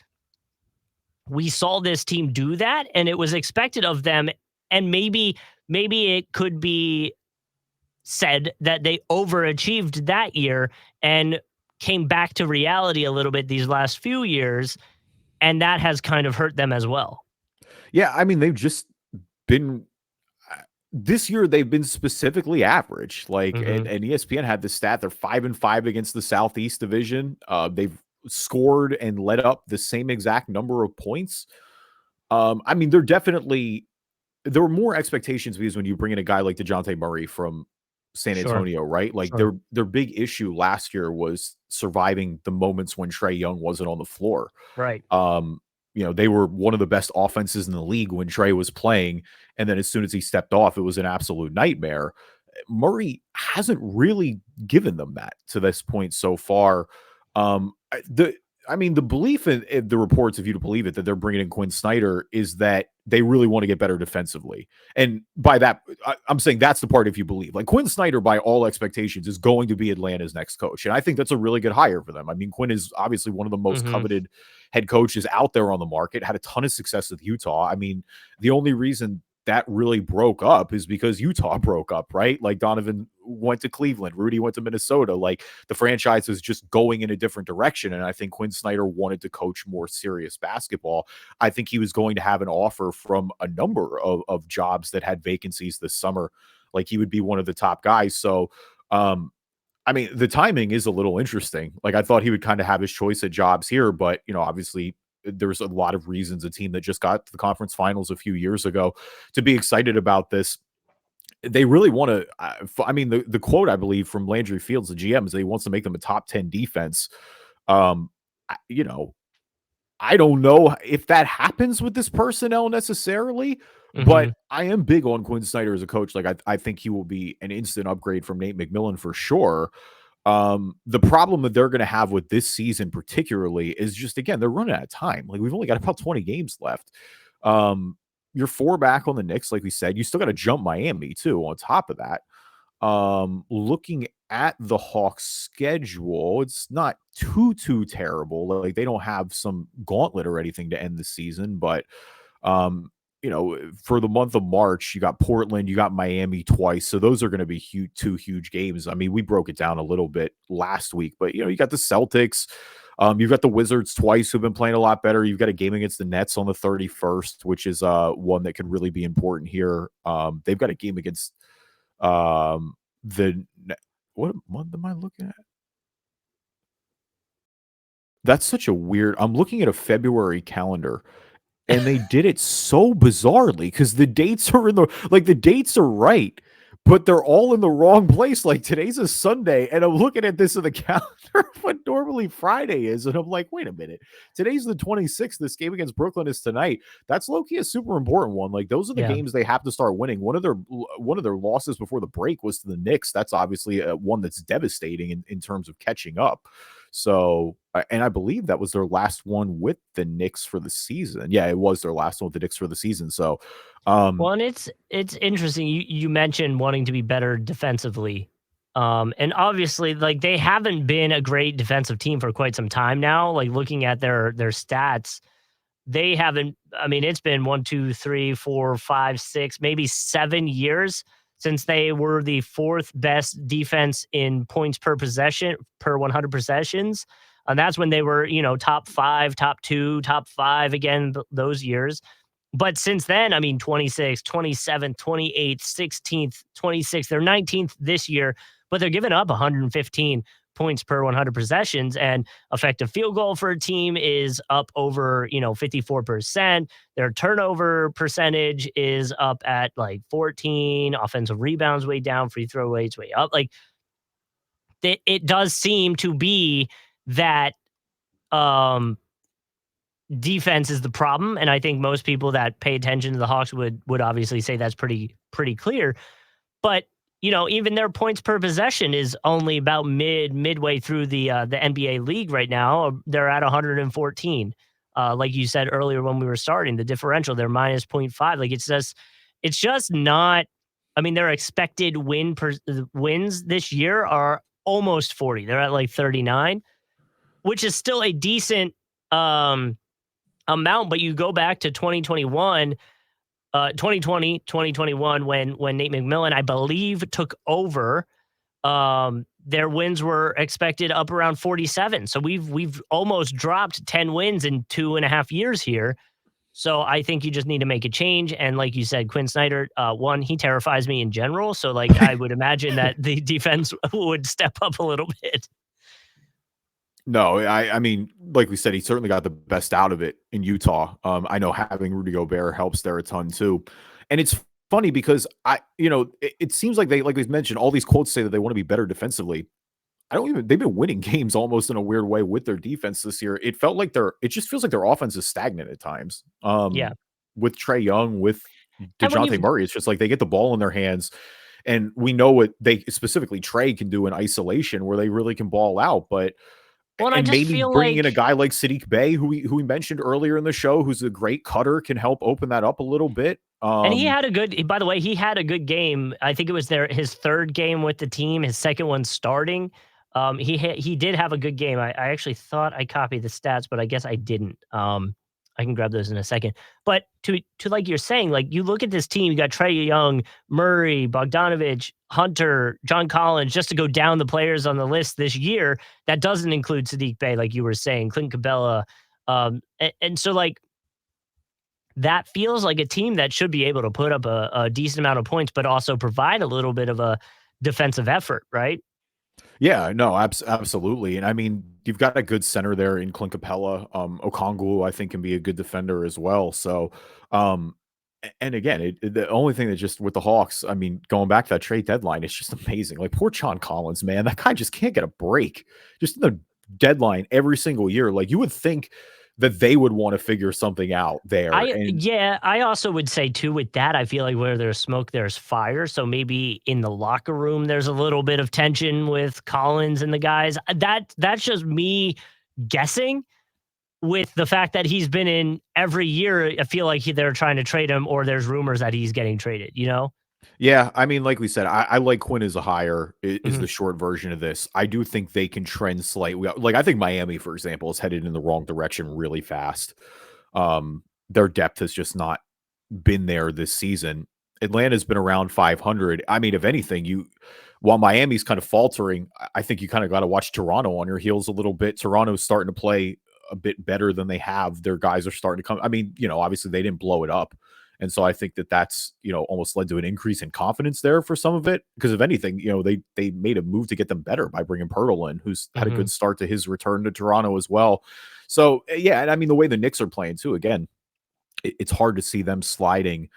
we saw this team do that and it was expected of them. And maybe it could be said that they overachieved that year and came back to reality a little bit these last few years. And that has kind of hurt them as well. Yeah, I mean, they've just been this year. They've been specifically average. Like, and ESPN had the stat: they're 5-5 against the Southeast Division. They've scored and let up the same exact number of points. I mean, there were more expectations because when you bring in a guy like DeJounte Murray from San Antonio, right? Like their big issue last year was surviving the moments when Trae Young wasn't on the floor. Right. They were one of the best offenses in the league when Trae was playing. And then as soon as he stepped off, it was an absolute nightmare. Murray hasn't really given them that to this point so far. The belief in the reports, if you to believe it, that they're bringing in Quinn Snyder is that they really want to get better defensively. And by that, I'm saying that's the part if you believe. Like, Quinn Snyder, by all expectations, is going to be Atlanta's next coach. And I think that's a really good hire for them. I mean, Quinn is obviously one of the most coveted head coaches out there on the market, had a ton of success with Utah. I mean, the only reason that really broke up is because Utah broke up, right? Like, Donovan went to Cleveland, Rudy went to Minnesota. Like, the franchise was just going in a different direction. And I think Quinn Snyder wanted to coach more serious basketball. I think he was going to have an offer from a number of jobs that had vacancies this summer. Like, he would be one of the top guys. So I mean, the timing is a little interesting. Like, I thought he would kind of have his choice of jobs here, but, obviously there's a lot of reasons a team that just got to the conference finals a few years ago to be excited about this. They really want to. I mean, the quote I believe from Landry Fields, the GM, is that he wants to make them a top 10 defense. Um, you know, I don't know if that happens with this personnel necessarily, but I am big on Quinn Snyder as a coach. Like, I think he will be an instant upgrade from Nate McMillan for sure. The problem that they're going to have with this season particularly is just, again, they're running out of time. Like, we've only got about 20 games left. You're 4 back on the Knicks, like we said. You still got to jump Miami too on top of that. Looking at the Hawks schedule, it's not too terrible. Like, they don't have some gauntlet or anything to end the season, but for the month of March, you got Portland, you got Miami twice. So those are going to be two huge games. I mean, we broke it down a little bit last week, but you got the Celtics. You've got the Wizards twice who've been playing a lot better. You've got a game against the Nets on the 31st, which is one that could really be important here. They've got a game against what month am I looking at? That's such a weird. I'm looking at a February calendar, and they did it so bizarrely because the dates are the dates are right, but they're all in the wrong place. Like, today's a Sunday, and I'm looking at this in the calendar what normally Friday is, and I'm like, wait a minute, today's the 26th. This game against Brooklyn is tonight. That's low-key a super important one. Like, those are the games they have to start winning. One of their losses before the break was to the Knicks. That's obviously one that's devastating in terms of catching up. So, and I believe that was their last one with the Knicks for the season. Yeah, it was their last one with the Knicks for the season. So, well, and it's interesting. You mentioned wanting to be better defensively, and obviously, like, they haven't been a great defensive team for quite some time now. Like, looking at their stats, they haven't. I mean, it's been 1, 2, 3, 4, 5, 6, maybe 7 years since they were the 4th best defense in points per possession per 100 possessions. And that's when they were, top 5, top 2, top 5 again those years. But since then, I mean, 26th, 27th, 28th, 16th, 26th, they're 19th this year, but they're giving up 115 points per 100 possessions, and effective field goal for a team is up over 54%. Their turnover percentage is up at like 14. Offensive rebounds way down. Free throw rates way up. Like, it does seem to be that defense is the problem, and I think most people that pay attention to the Hawks would obviously say that's pretty clear. But even their points per possession is only about midway through the NBA league right now. They're at 114. Like you said earlier when we were starting, the differential, they're minus 0.5. Like, it's just not. I mean, their expected wins this year are almost 40. They're at like 39, which is still a decent amount. But you go back to 2021. 2020, 2021, when Nate McMillan, I believe, took over, their wins were expected up around 47. So we've almost dropped 10 wins in 2.5 years here. So I think you just need to make a change. And like you said, Quinn Snyder, one, he terrifies me in general. So, like, I would imagine that the defense would step up a little bit. No, I mean, like we said, he certainly got the best out of it in Utah. I know having Rudy Gobert helps there a ton too. And it's funny because it seems like like we mentioned, all these quotes say that they want to be better defensively. They've been winning games almost in a weird way with their defense this year. It just feels like their offense is stagnant at times. Yeah. With Trae Young, with DeJounte Murray, it's just like they get the ball in their hands. And we know what they specifically Trae can do in isolation where they really can ball out. But and maybe bringing in a guy like Saddiq Bey, who we mentioned earlier in the show, who's a great cutter, can help open that up a little bit. And he had a good, by the way, he had a good game. I think it was his 3rd game with the team, his 2nd one starting. He did have a good game. I actually thought I copied the stats, but I guess I didn't. I can grab those in a second. But to like you're saying, like, you look at this team, you got Trae Young, Murray, Bogdanovich, Hunter, John Collins, just to go down the players on the list this year. That doesn't include Saddiq Bey, like you were saying, Clint Capella. And so, like, that feels like a team that should be able to put up a decent amount of points, but also provide a little bit of a defensive effort, right? Yeah, no, absolutely. And I mean, you've got a good center there in Clint Capella. Okongwu, I think, can be a good defender as well. So, and again, the only thing that just with the Hawks, I mean, going back to that trade deadline, it's just amazing. Like poor John Collins, man, that guy just can't get a break. Just in the deadline every single year. Like you would think that they would want to figure something out there. And I also would say too with that, I feel like where there's smoke, there's fire. So maybe in the locker room, there's a little bit of tension with Collins and the guys. That's just me guessing with the fact that he's been in every year. I feel like they're trying to trade him, or there's rumors that he's getting traded. You know? yeah, I mean, like we said, I like Quinn as a hire is Mhm. the short version of this. I do think they can trend slightly. Like I think Miami, for example, is headed in the wrong direction really fast. Their depth has just not been there this season. Atlanta's been around 500. I mean, if anything, while Miami's kind of faltering, I think you kind of got to watch Toronto on your heels a little bit. Toronto's starting to play a bit better than they have. Their guys are starting to come. I mean, obviously they didn't blow it up. And so I think that that's, almost led to an increase in confidence there for some of it. Because if anything, they made a move to get them better by bringing Pirtle in, who's had a Mhm. good start to his return to Toronto as well. So yeah, and I mean the way the Knicks are playing too, again, it's hard to see them sliding.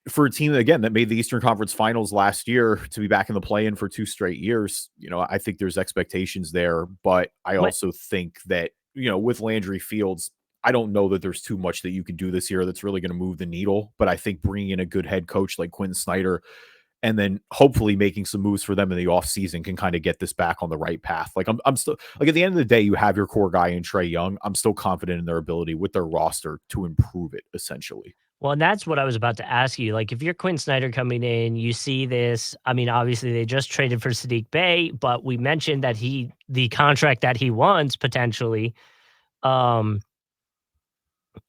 For a team again that made the Eastern Conference Finals last year to be back in the play-in for 2 straight years, I think there's expectations there, but I What also think that, with Landry Fields, I don't know that there's too much that you can do this year that's really going to move the needle, but I think bringing in a good head coach like Quinn Snyder and then hopefully making some moves for them in the offseason can kind of get this back on the right path. Like I'm still like at the end of the day, you have your core guy in Trae Young. I'm still confident in their ability with their roster to improve it essentially. Well, and that's what I was about to ask you. Like, if you're Quinn Snyder coming in, you see this. I mean, obviously they just traded for Sadiq Bey, but we mentioned that the contract that he wants potentially. Um,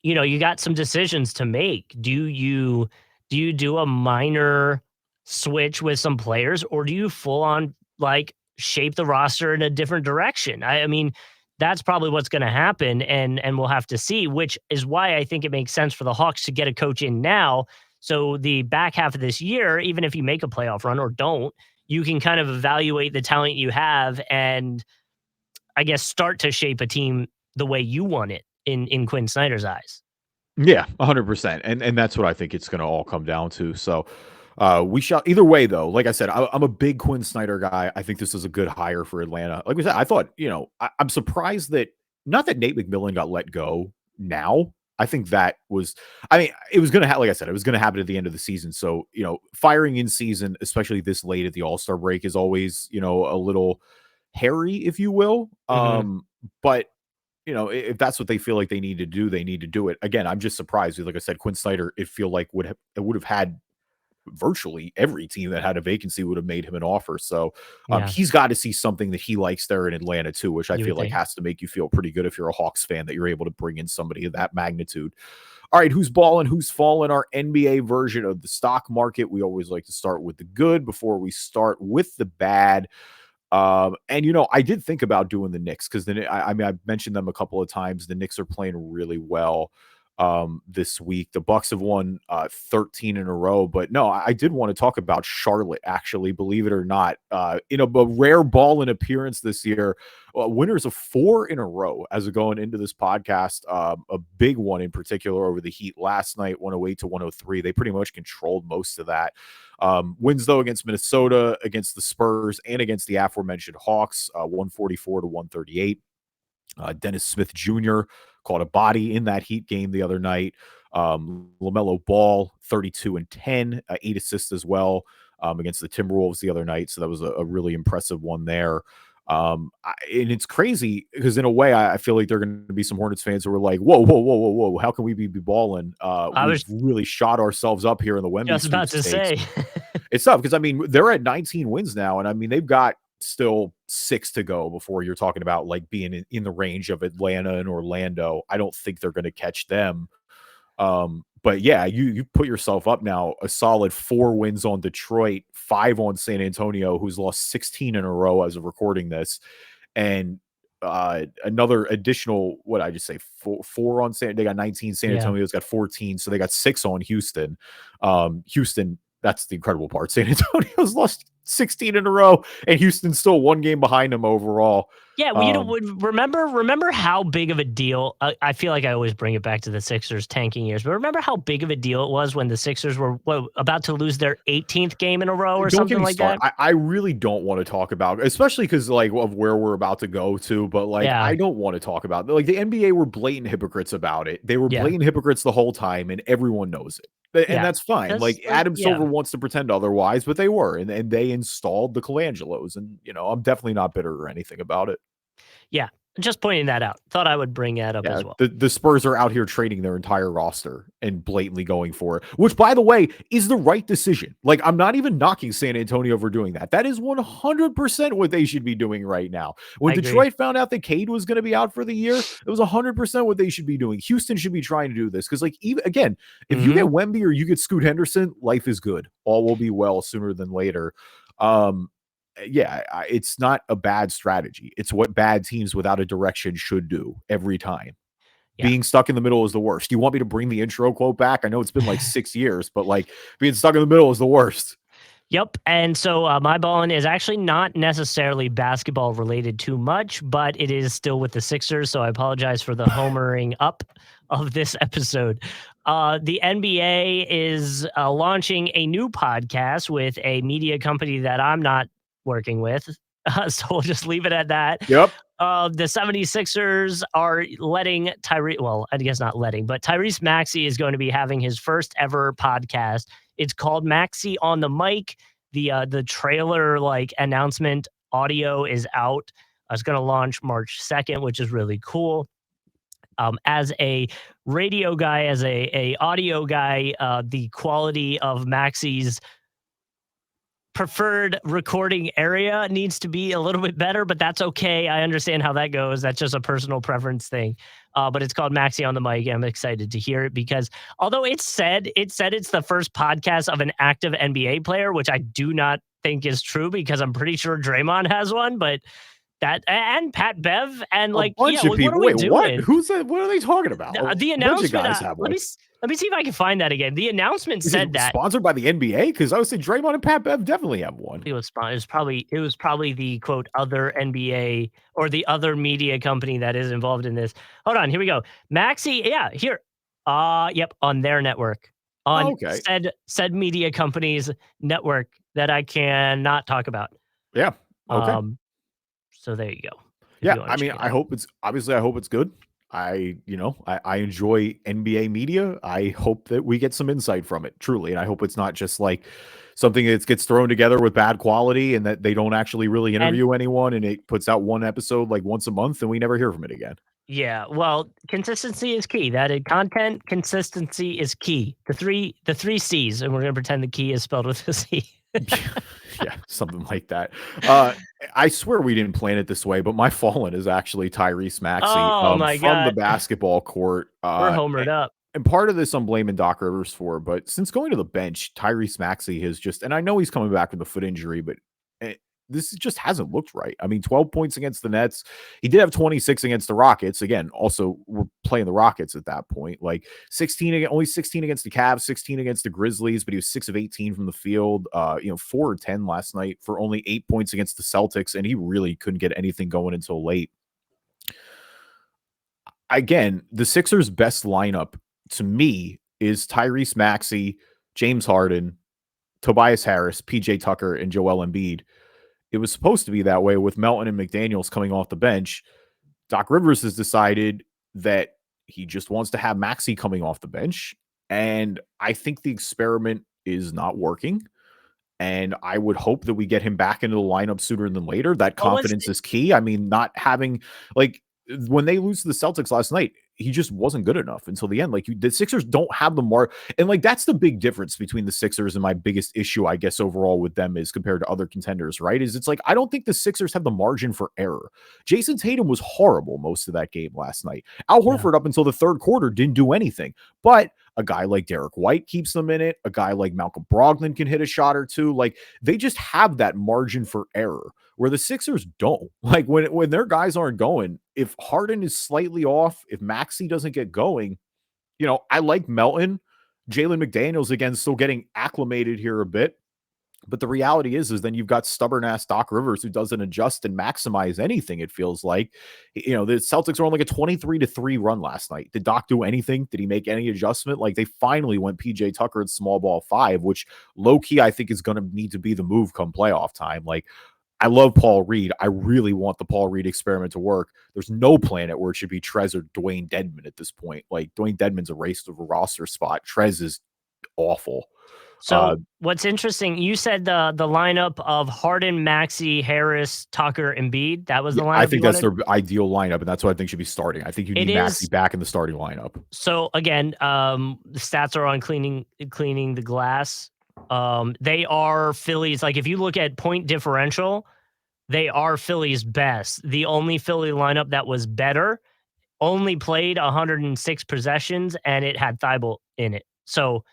you got some decisions to make. Do you do a minor switch with some players, or do you full on like shape the roster in a different direction? I mean, that's probably what's going to happen, and we'll have to see. Which is why I think it makes sense for the Hawks to get a coach in now. So the back half of this year, even if you make a playoff run or don't, you can kind of evaluate the talent you have and I guess start to shape a team the way you want it in Quinn Snyder's eyes. Yeah, 100%. And that's what I think it's going to all come down to. So, we shall either way though. Like I said, I'm a big Quinn Snyder guy. I think this is a good hire for Atlanta. Like we said, I thought, I'm surprised that not that Nate McMillan got let go now. I think that was, I mean, it was going to happen. Like I said, it was going to happen at the end of the season. So, firing in season, especially this late at the All-Star break is always, a little hairy, if you will. Mhm. But if that's what they feel like they need to do, they need to do it. Again, I'm just surprised. Like I said, Quinn Snyder, it would have had virtually every team that had a vacancy would have made him an offer. So Yeah, he's got to see something that he likes there in Atlanta too, which I you feel would like think. has to make you feel pretty good if you're a Hawks fan that you're able to bring in somebody of that magnitude. All right, who's balling, who's falling? Our NBA version of the stock market. We always like to start with the good before we start with the bad. And I did think about doing the Knicks because I mean, I've mentioned them a couple of times. The Knicks are playing really well this week. The Bucks have won 13 in a row, but no, I did want to talk about Charlotte. Actually, believe it or not, in a rare ball in appearance this year, winners of 4 in a row as we're going into this podcast. A big one in particular over the Heat last night, 108 to 103. They pretty much controlled most of that. Wins though against Minnesota, against the Spurs, and against the aforementioned Hawks, 144 to 138. Dennis Smith Jr. caught a body in that Heat game the other night. LaMelo Ball, 32 and 10, 8 assists as well against the Timberwolves the other night. So that was a really impressive one there. And it's crazy because in a way, I feel like there are going to be some Hornets fans who are like, whoa, whoa, whoa, whoa, whoa. How can we be balling? I We've was really shot ourselves up here in the Wemby just about to sweepstakes. say. It's tough because I mean they're at 19 wins now, and I mean they've got still 6 to go before you're talking about like being in the range of Atlanta and Orlando. I don't think they're going to catch them. But yeah, you put yourself up now a solid 4 wins on Detroit, 5 on San Antonio, who's lost 16 in a row as of recording this, and another additional what I just say four on San. They got 19. San Yeah. Antonio's got 14, so they got 6 on Houston. Houston. That's the incredible part. San Antonio's lost 16 in a row, and Houston's still 1 game behind them overall. Yeah, well, remember how big of a deal. I feel like I always bring it back to the Sixers tanking years, but remember how big of a deal it was when the Sixers were about to lose their 18th game in a row or Don't something get me like started. that. I really don't want to talk about, especially because like of where we're about to go to. But like, Yeah. I don't want to talk about like the NBA were blatant hypocrites about it. They were Yeah. blatant hypocrites the whole time, and everyone knows it. And Yeah. that's fine. Like Adam Silver wants to pretend otherwise, but they were, and they installed the Colangelos, and I'm definitely not bitter or anything about it. Yeah, just pointing that out. Thought I would bring that up as well. The Spurs are out here trading their entire roster and blatantly going for it, which, by the way, is the right decision. Like, I'm not even knocking San Antonio for doing that. That is 100% what they should be doing right now. When Detroit found out that Cade was going to be out for the year, it was 100% what they should be doing. Houston should be trying to do this because, like, even again, if you get Wemby or you get Scoot Henderson, life is good. All will be well sooner than later. Yeah, it's not a bad strategy. It's what bad teams without a direction should do every time. Yeah. Being stuck in the middle is the worst. You want me to bring the intro quote back? I know it's been like 6 years, but like being stuck in the middle is the worst. Yep. And so my ballin is actually not necessarily basketball related too much, but it is still with the Sixers. So I apologize for the homering up of this episode. The NBA is launching a new podcast with a media company that I'm not working with. So we'll just leave it at that. Yep. The 76ers are letting I guess not letting, but Tyrese Maxey is going to be having his first ever podcast. It's called Maxey on the Mic. The trailer announcement audio is out. It's going to launch March 2nd, which is really cool. As a radio guy, as a audio guy, the quality of Maxey's preferred recording area needs to be a little bit better, but that's okay. I understand how that goes. That's just a personal preference thing. But it's called Maxey on the Mic. I'm excited to hear it because although it said it's the first podcast of an active NBA player, which I do not think is true because I'm pretty sure Draymond has one, but that and Pat Bev and a bunch of people. What are we doing? What? Who's that? What are they talking about? The announcement. Let me see if I can find that again. The announcement said that sponsored by the NBA because I would say Draymond and Pat Bev definitely have one. It was probably the quote other NBA or the other media company that is involved in this. Hold on, here we go. Maxey, yeah, here. Yep, on their network. On said media company's network that I cannot talk about. Yeah. Okay. So there you go. Yeah, I mean, I hope it's good. I enjoy NBA media. I hope that we get some insight from it, truly. And I hope it's not just like something that gets thrown together with bad quality and that they don't actually really interview anyone and it puts out one episode like once a month and we never hear from it again. Yeah, well, consistency is key. Content consistency is key. The three C's, and we're going to pretend the key is spelled with a C. Yeah, something like that. I swear we didn't plan it this way, but my fallen is actually Tyrese Maxey from the basketball court. We're homered up. And part of this I'm blaming Doc Rivers for, but since going to the bench, Tyrese Maxey has just, and I know he's coming back from the foot injury, but this just hasn't looked right. I mean, 12 points against the Nets. He did have 26 against the Rockets. Again, also we're playing the Rockets at that point. Like only 16 against the Cavs, 16 against the Grizzlies, but he was 6 of 18 from the field. 4 of 10 last night for only 8 points against the Celtics, and he really couldn't get anything going until late. Again, the Sixers' best lineup to me is Tyrese Maxey, James Harden, Tobias Harris, PJ Tucker, and Joel Embiid. It was supposed to be that way with Melton and McDaniels coming off the bench. Doc Rivers has decided that he just wants to have Maxey coming off the bench. And I think the experiment is not working. And I would hope that we get him back into the lineup sooner than later. That confidence is key. I mean, not having when they lose to the Celtics last night, he just wasn't good enough until the end. Like the Sixers don't have the mark. And that's the big difference between the Sixers and my biggest issue, I guess, overall with them is compared to other contenders, right? Is it's like, I don't think the Sixers have the margin for error. Jason Tatum was horrible most of that game last night. Al Horford up until the third quarter didn't do anything, but a guy like Derek White keeps them in it. A guy like Malcolm Brogdon can hit a shot or two. Like they just have that margin for error where the Sixers don't. Like when their guys aren't going, if Harden is slightly off, if Maxey doesn't get going, I like Melton. Jalen McDaniels, again, still getting acclimated here a bit. But the reality is then you've got stubborn ass Doc Rivers who doesn't adjust and maximize anything. It feels like, the Celtics were on like a 23-3 run last night. Did Doc do anything? Did he make any adjustment? Like, they finally went PJ Tucker at small ball 5, which low key I think is going to need to be the move come playoff time. Like, I love Paul Reed. I really want the Paul Reed experiment to work. There's no planet where it should be Trez or Dwayne Dedmon at this point. Like, Dwayne Dedmon's erased of a roster spot. Trez is awful. So what's interesting, you said the lineup of Harden, Maxey, Harris, Tucker, Embiid. That was the lineup. I think that's their ideal lineup, and that's what I think should be starting. I think you need Maxey back in the starting lineup. So again, the stats are on cleaning the glass. They are Phillies. Like, if you look at point differential, they are Philly's best. The only Philly lineup that was better only played 106 possessions, and it had Thibault in it. So,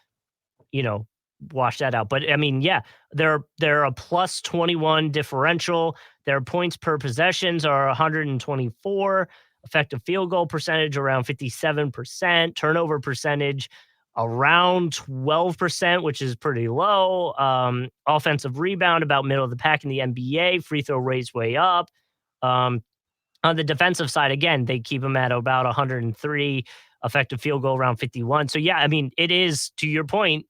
wash that out. But I mean, yeah, they're a plus 21 differential. Their points per possessions are 124. Effective field goal percentage around 57%. Turnover percentage around 12%, which is pretty low. Offensive rebound about middle of the pack in the NBA. Free throw rates way up. On the defensive side, again, they keep them at about 103. Effective field goal around 51. So yeah, I mean, it is, to your point,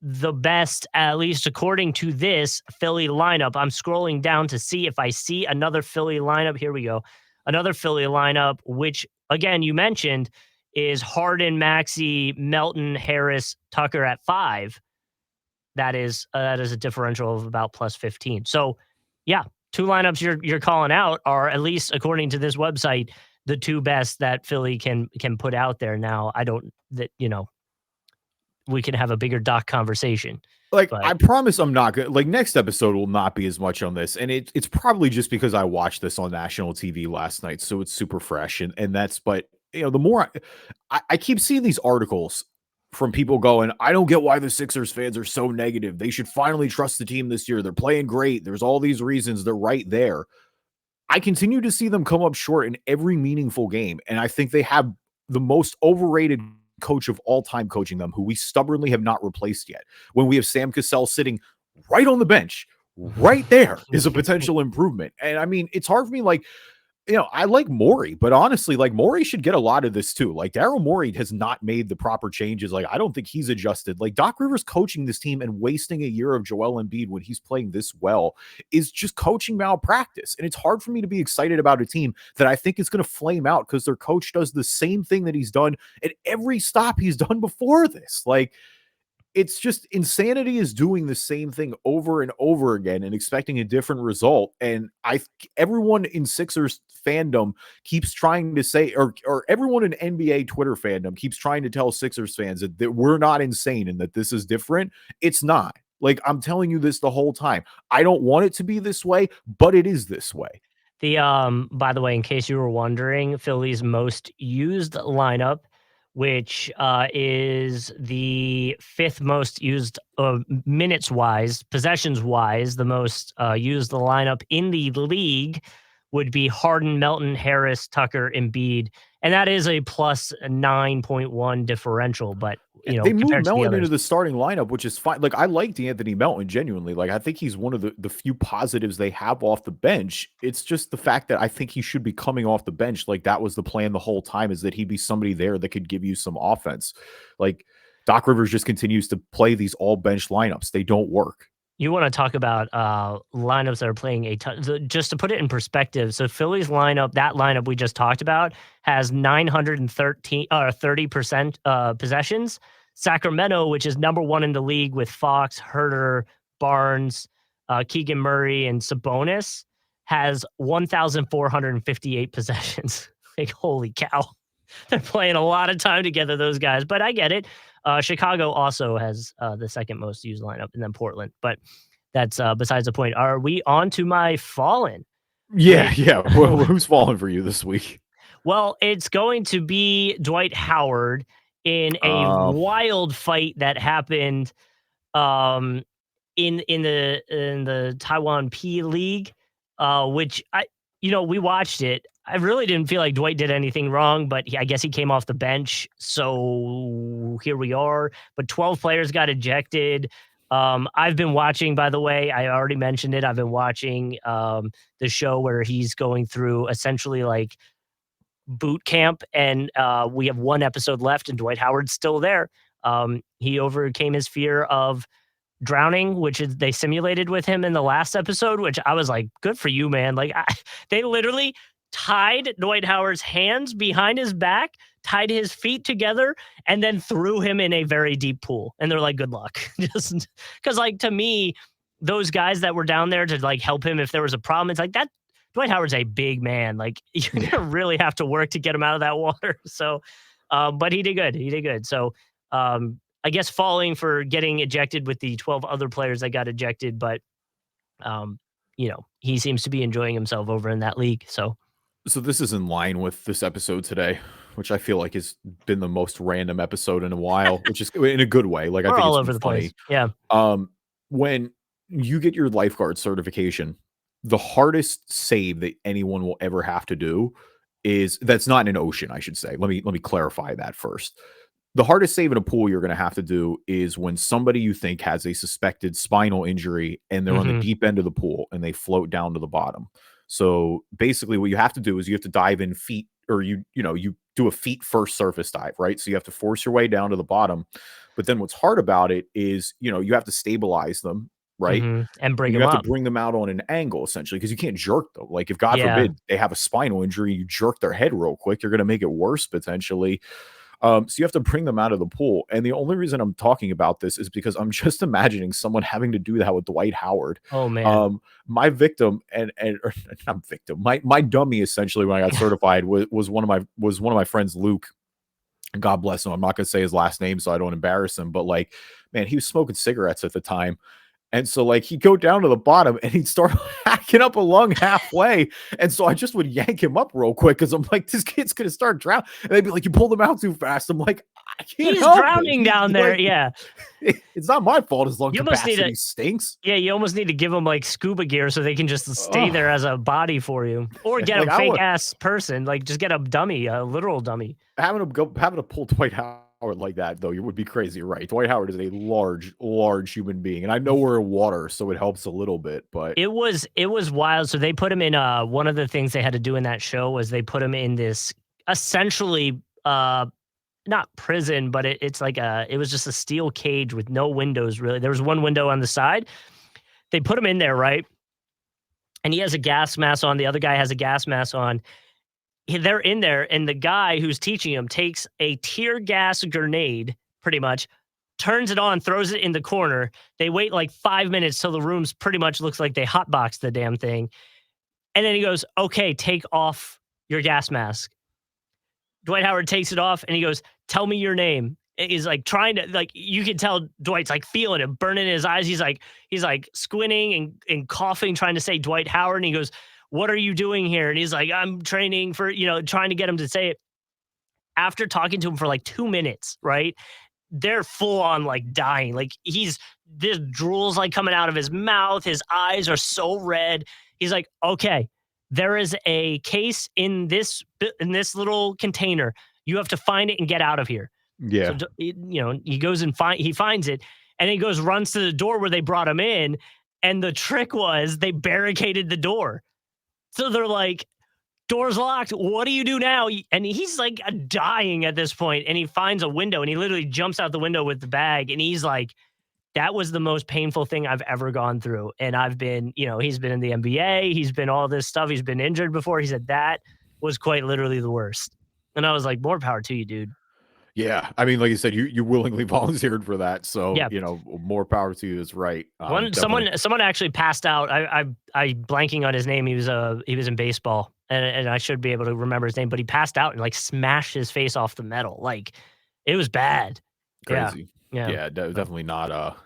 the best, at least according to this Philly lineup. I'm scrolling down to see if I see another Philly lineup. Here we go. Another Philly lineup, which, again, you mentioned, is Harden, Maxey, Melton, Harris, Tucker at 5. That is a differential of about plus 15. So, yeah, two lineups you're calling out are, at least according to this website, the two best that Philly can put out there. Now, we can have a bigger Doc conversation. Like, I promise I'm not good. Like, next episode will not be as much on this. And it's probably just because I watched this on national TV last night. So it's super fresh. And that's, but the more I keep seeing these articles from people going, I don't get why the Sixers fans are so negative. They should finally trust the team this year. They're playing great. There's all these reasons. They're right there. I continue to see them come up short in every meaningful game. And I think they have the most overrated coach of all time coaching them, who we stubbornly have not replaced yet. When we have Sam Cassell sitting right on the bench, right there is a potential improvement. And I mean, it's hard for me, like, I like Morey, but honestly, like, Morey should get a lot of this too. Like, Daryl Morey has not made the proper changes. Like, I don't think he's adjusted. Like, Doc Rivers coaching this team and wasting a year of Joel Embiid when he's playing this well is just coaching malpractice. And it's hard for me to be excited about a team that I think is going to flame out because their coach does the same thing that he's done at every stop he's done before this. Like, it's just insanity is doing the same thing over and over again and expecting a different result. And everyone in Sixers fandom keeps trying to say, or everyone in NBA Twitter fandom keeps trying to tell Sixers fans that we're not insane and that this is different. It's not. Like, I'm telling you this the whole time. I don't want it to be this way, but it is this way. By the way, in case you were wondering, Philly's most used lineup, which is the 5th most used minutes-wise, possessions-wise, the most used lineup in the league would be Harden, Melton, Harris, Tucker, Embiid. And that is a plus 9.1 differential, but they moved Melton into the starting lineup, which is fine. Like, I like D'Anthony Melton genuinely. Like, I think he's one of the few positives they have off the bench. It's just the fact that I think he should be coming off the bench. Like, that was the plan the whole time, is that he'd be somebody there that could give you some offense. Like, Doc Rivers just continues to play these all bench lineups. They don't work. You want to talk about lineups that are playing a ton. Just to put it in perspective, so Philly's lineup, that lineup we just talked about, has 30% possessions. Sacramento, which is number 1 in the league with Fox, Herter, Barnes, Keegan Murray, and Sabonis, has 1,458 possessions. Like, holy cow. They're playing a lot of time together, those guys. But I get it. Chicago also has the 2nd most used lineup, and then Portland. But that's besides the point. Are we on to my fallen? Yeah. Well, who's fallen for you this week? Well, it's going to be Dwight Howard in a wild fight that happened in the Taiwan P League, which we watched it. I really didn't feel like Dwight did anything wrong, but I guess he came off the bench. So here we are. But 12 players got ejected. I've been watching, by the way, I already mentioned it. I've been watching the show where he's going through essentially like boot camp, and we have one episode left, and Dwight Howard's still there. He overcame his fear of drowning, which is they simulated with him in the last episode, which I was like, good for you, man. Like, they literally tied Dwight Howard's hands behind his back, tied his feet together, and then threw him in a very deep pool. And they're like, good luck. Just because, like, to me, those guys that were down there to like help him if there was a problem, it's like that. Dwight Howard's a big man. Like, you're gonna really have to work to get him out of that water. So, but he did good. He did good. So, I guess falling for getting ejected with the 12 other players that got ejected, but he seems to be enjoying himself over in that league. So this is in line with this episode today, which I feel like has been the most random episode in a while, which is in a good way. Like, I we're think all it's over been the funny. place. Yeah. When you get your lifeguard certification, the hardest save that anyone will ever have to do is that's not in an ocean, I should say. Let me clarify that first. The hardest save in a pool you're going to have to do is when somebody you think has a suspected spinal injury and they're on the deep end of the pool and they float down to the bottom. So basically what you have to do is you have to dive in feet, or you do a feet first surface dive, right? So you have to force your way down to the bottom. But then what's hard about it is, you have to stabilize them, right? And bring And you him have up. to bring them out on an angle, essentially, because you can't jerk them. Like, if God Yeah. forbid they have a spinal injury, you jerk their head real quick, you're going to make it worse potentially. So you have to bring them out of the pool. And the only reason I'm talking about this is because I'm just imagining someone having to do that with Dwight Howard. Oh man. My victim and or not victim, my dummy essentially when I got certified was one of my friends, Luke. God bless him. I'm not gonna say his last name so I don't embarrass him, but like, man, he was smoking cigarettes at the time. And so, like, he'd go down to the bottom and he'd start hacking up a lung halfway. And so I just would yank him up real quick because I'm like, this kid's going to start drowning. And they'd be like, you pulled him out too fast. I'm like, I can't He's help drowning it. down there. Yeah. It's not my fault his lung You almost need capacity stinks. Yeah, you almost need to give them like scuba gear so they can just stay there as a body for you, or get Like, a fake ass person. Like, just get a dummy, a literal dummy. Having to pull Dwight Howard like that, though, you would be crazy, right? Dwight Howard is a large human being, and I know we're in water, so it helps a little bit. But it was wild. So they put him in. One of the things they had to do in that show was they put him in this essentially not prison, but it's like it was just a steel cage with no windows. Really, there was one window on the side. They put him in there, right? And he has a gas mask on. The other guy has a gas mask on. They're in there, and the guy who's teaching him takes a tear gas grenade, pretty much, turns it on, throws it in the corner. They wait like 5 minutes till the room's pretty much looks like they hotboxed the damn thing. And then he goes, okay, take off your gas mask. Dwight Howard takes it off, and he goes, tell me your name. He's like trying to, like, you can tell Dwight's like feeling it, burning in his eyes. He's like squinting and coughing, trying to say Dwight Howard. And he goes, what are you doing here? And he's like, I'm training for, trying to get him to say it. After talking to him for like 2 minutes, right? They're full on like dying. Like, this drool's like coming out of his mouth. His eyes are so red. He's like, okay, there is a case in this little container. You have to find it and get out of here. Yeah. So, he goes and he finds it, and he runs to the door where they brought him in. And the trick was they barricaded the door. So they're like, door's locked. What do you do now? And he's like dying at this point, and he finds a window, and he literally jumps out the window with the bag. And he's like, that was the most painful thing I've ever gone through. And I've been, he's been in the NBA. He's been all this stuff. He's been injured before. He said that was quite literally the worst. And I was like, more power to you, dude. Yeah, I mean, like you said, you willingly volunteered for that, so yeah. More power to you is right. Someone actually passed out. I blanking on his name. He was in baseball, and I should be able to remember his name, but he passed out and like smashed his face off the metal. Like, it was bad. Crazy. Yeah, definitely not.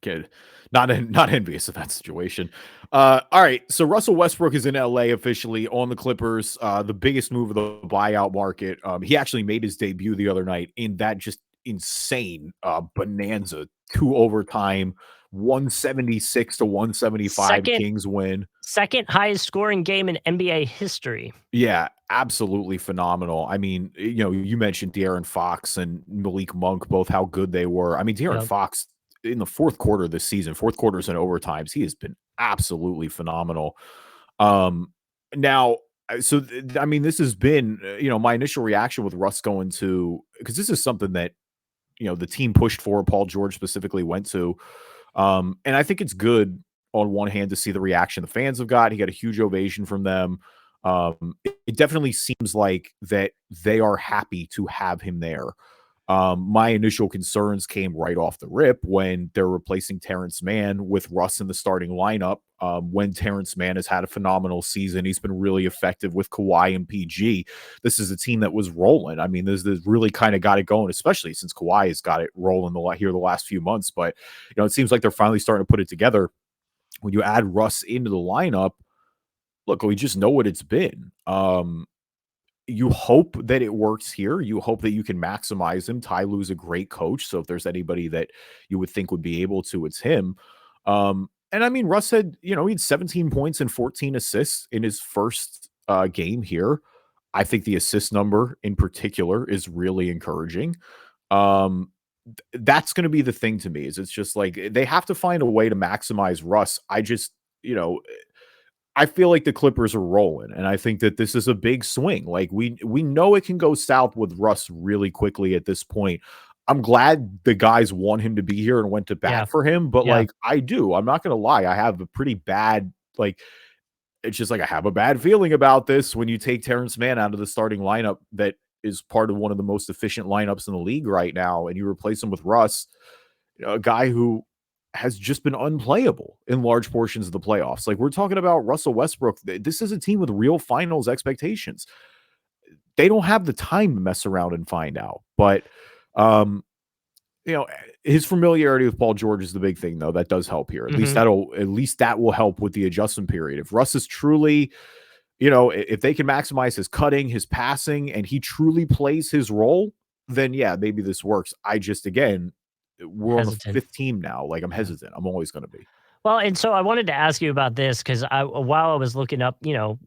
Good. Not envious of that situation. All right. So Russell Westbrook is in LA officially on the Clippers. The biggest move of the buyout market. He actually made his debut the other night in that just insane bonanza, 2 overtime, 176 to 175 Kings win. Second highest scoring game in NBA history. Yeah, absolutely phenomenal. I mean, you mentioned De'Aaron Fox and Malik Monk, both how good they were. I mean, De'Aaron Fox in the fourth quarter this season, fourth quarters and overtimes, he has been absolutely phenomenal. Now, so I mean, this has been, my initial reaction with Russ going to, because this is something that, the team pushed for, Paul George specifically went to. And I think it's good on one hand to see the reaction the fans have got. He got a huge ovation from them. It definitely seems like that they are happy to have him there. My initial concerns came right off the rip when they're replacing Terrence Mann with Russ in the starting lineup. When Terrence Mann has had a phenomenal season, he's been really effective with Kawhi and PG. This is a team that was rolling. I mean, this really kind of got it going, especially since Kawhi has got it rolling the last few months. But it seems like they're finally starting to put it together. When you add Russ into the lineup, look, we just know what it's been. You hope that it works here. You hope that you can maximize him. Ty Lue's a great coach, so if there's anybody that you would think would be able to, it's him. And I mean, Russ had, he had 17 points and 14 assists in his first game here. I think the assist number in particular is really encouraging. That's going to be the thing to me, is it's just like they have to find a way to maximize Russ. I just, I feel like the Clippers are rolling, and I think that this is a big swing. Like we know it can go south with Russ really quickly at this point. I'm glad the guys want him to be here and went to bat for him, but I'm not going to lie. I have a pretty bad, it's just like I have a bad feeling about this when you take Terrence Mann out of the starting lineup that is part of one of the most efficient lineups in the league right now, and you replace him with Russ, a guy who has just been unplayable in large portions of the playoffs. Like, we're talking about Russell Westbrook. This is a team with real finals expectations. They don't have the time to mess around and find out. But, his familiarity with Paul George is the big thing, though. That does help here. At least that will help with the adjustment period. If Russ is truly, if they can maximize his cutting, his passing, and he truly plays his role, then yeah, maybe this works. I just, again, we're hesitant. On the fifth team now. Like, I'm hesitant. I'm always going to be. Well, and so I wanted to ask you about this because while I was looking up,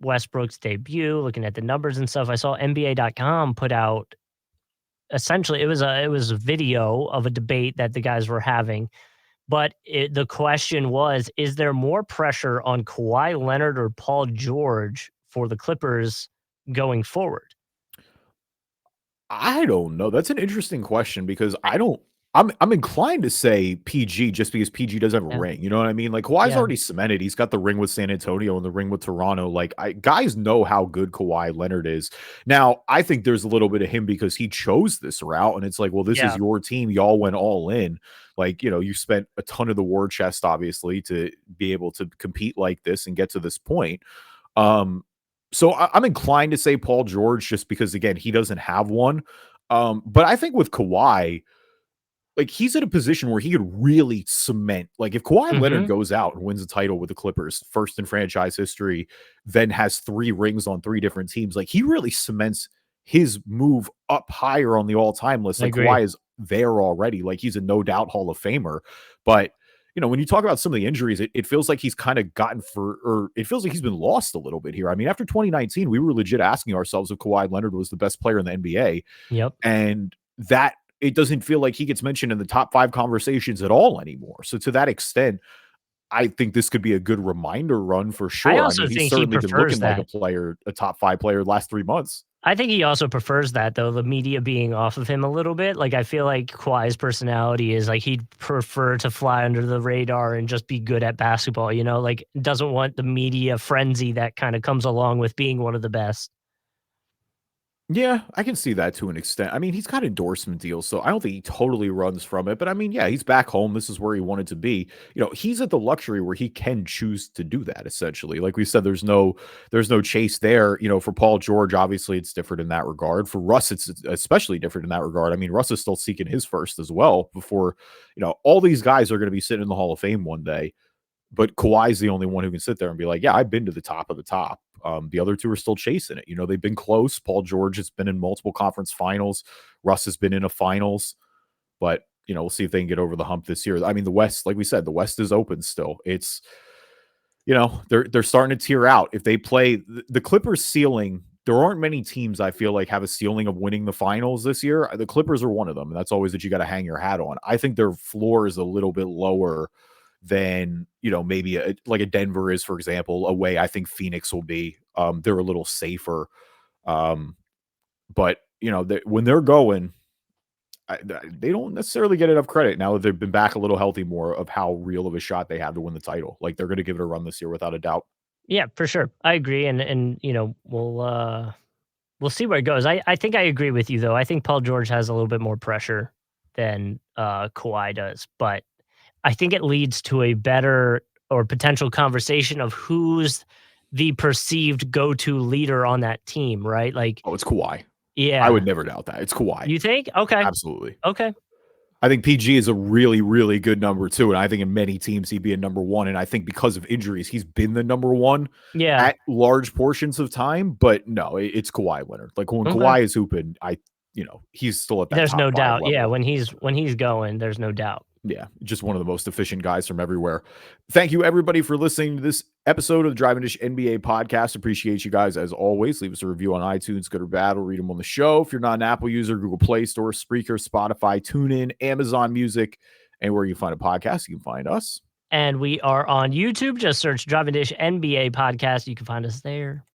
Westbrook's debut, looking at the numbers and stuff, I saw NBA.com put out essentially it was a video of a debate that the guys were having, but the question was: is there more pressure on Kawhi Leonard or Paul George for the Clippers going forward? I don't know. That's an interesting question because I'm inclined to say PG just because PG doesn't have a ring. You know what I mean? Like, Kawhi's already cemented. He's got the ring with San Antonio and the ring with Toronto. Like, guys know how good Kawhi Leonard is. Now, I think there's a little bit of him because he chose this route, and it's like, well, this is your team. Y'all went all in. Like, you spent a ton of the war chest, obviously, to be able to compete like this and get to this point. So I'm inclined to say Paul George just because, again, he doesn't have one. But I think with Kawhi, like, he's in a position where he could really cement. Like, if Kawhi Leonard goes out and wins a title with the Clippers, first in franchise history, then has 3 rings on 3 different teams, like, he really cements his move up higher on the all-time list. Like, Kawhi is there already. Like, he's a no-doubt Hall of Famer. But, when you talk about some of the injuries, it feels like he's kind of it feels like he's been lost a little bit here. I mean, after 2019, we were legit asking ourselves if Kawhi Leonard was the best player in the NBA. Yep. And that, it doesn't feel like he gets mentioned in the top 5 conversations at all anymore. So to that extent, I think this could be a good reminder run for sure. I also think he's certainly been looking like a top 5 player the last 3 months. I think he also prefers that, though, the media being off of him a little bit. Like, I feel like Kawhi's personality is like he'd prefer to fly under the radar and just be good at basketball, like doesn't want the media frenzy that kind of comes along with being one of the best. Yeah, I can see that to an extent. I mean, he's got endorsement deals, so I don't think he totally runs from it. But I mean, yeah, he's back home. This is where he wanted to be. He's at the luxury where he can choose to do that, essentially. Like we said, there's no chase there. For Paul George, obviously it's different in that regard. For Russ, it's especially different in that regard. I mean, Russ is still seeking his first as well before, all these guys are going to be sitting in the Hall of Fame one day. But Kawhi's the only one who can sit there and be like, yeah, I've been to the top of the top. The other 2 are still chasing it. They've been close. Paul George has been in multiple conference finals. Russ has been in a finals. But, we'll see if they can get over the hump this year. I mean, the West, like we said, the West is open still. It's, they're starting to tier out. If they play the Clippers ceiling there aren't many teams I feel like have a ceiling of winning the finals this year. The Clippers are one of them, and that's always that you got to hang your hat on. I think their floor is a little bit lower than, maybe like a Denver is, for example, a way I think Phoenix will be. They're a little safer. But when they're going, they don't necessarily get enough credit now that they've been back a little healthy more of how real of a shot they have to win the title. Like they're going to give it a run this year without a doubt. Yeah, for sure. I agree, and we'll see where it goes. I think I agree with you though. I think Paul George has a little bit more pressure than Kawhi does, but I think it leads to a better or potential conversation of who's the perceived go-to leader on that team, right? Like, oh, it's Kawhi. Yeah. I would never doubt that. It's Kawhi. You think? Okay. Absolutely. Okay. I think PG is a really, really good number 2, and I think in many teams he'd be a number 1, and I think because of injuries, he's been the number 1 at large portions of time, but no, it's Kawhi Leonard. Like, when Kawhi is hooping, he's still at that There's top no 5 doubt. level. Yeah, when he's going, there's no doubt. Yeah, just one of the most efficient guys from everywhere. Thank you, everybody, for listening to this episode of the Driving Dish NBA podcast. Appreciate you guys as always. Leave us a review on iTunes, good or bad. We'll read them on the show. If you're not an Apple user, Google Play Store, Spreaker, Spotify, TuneIn, Amazon Music, anywhere you find a podcast, you can find us. And we are on YouTube. Just search Driving Dish NBA podcast. You can find us there.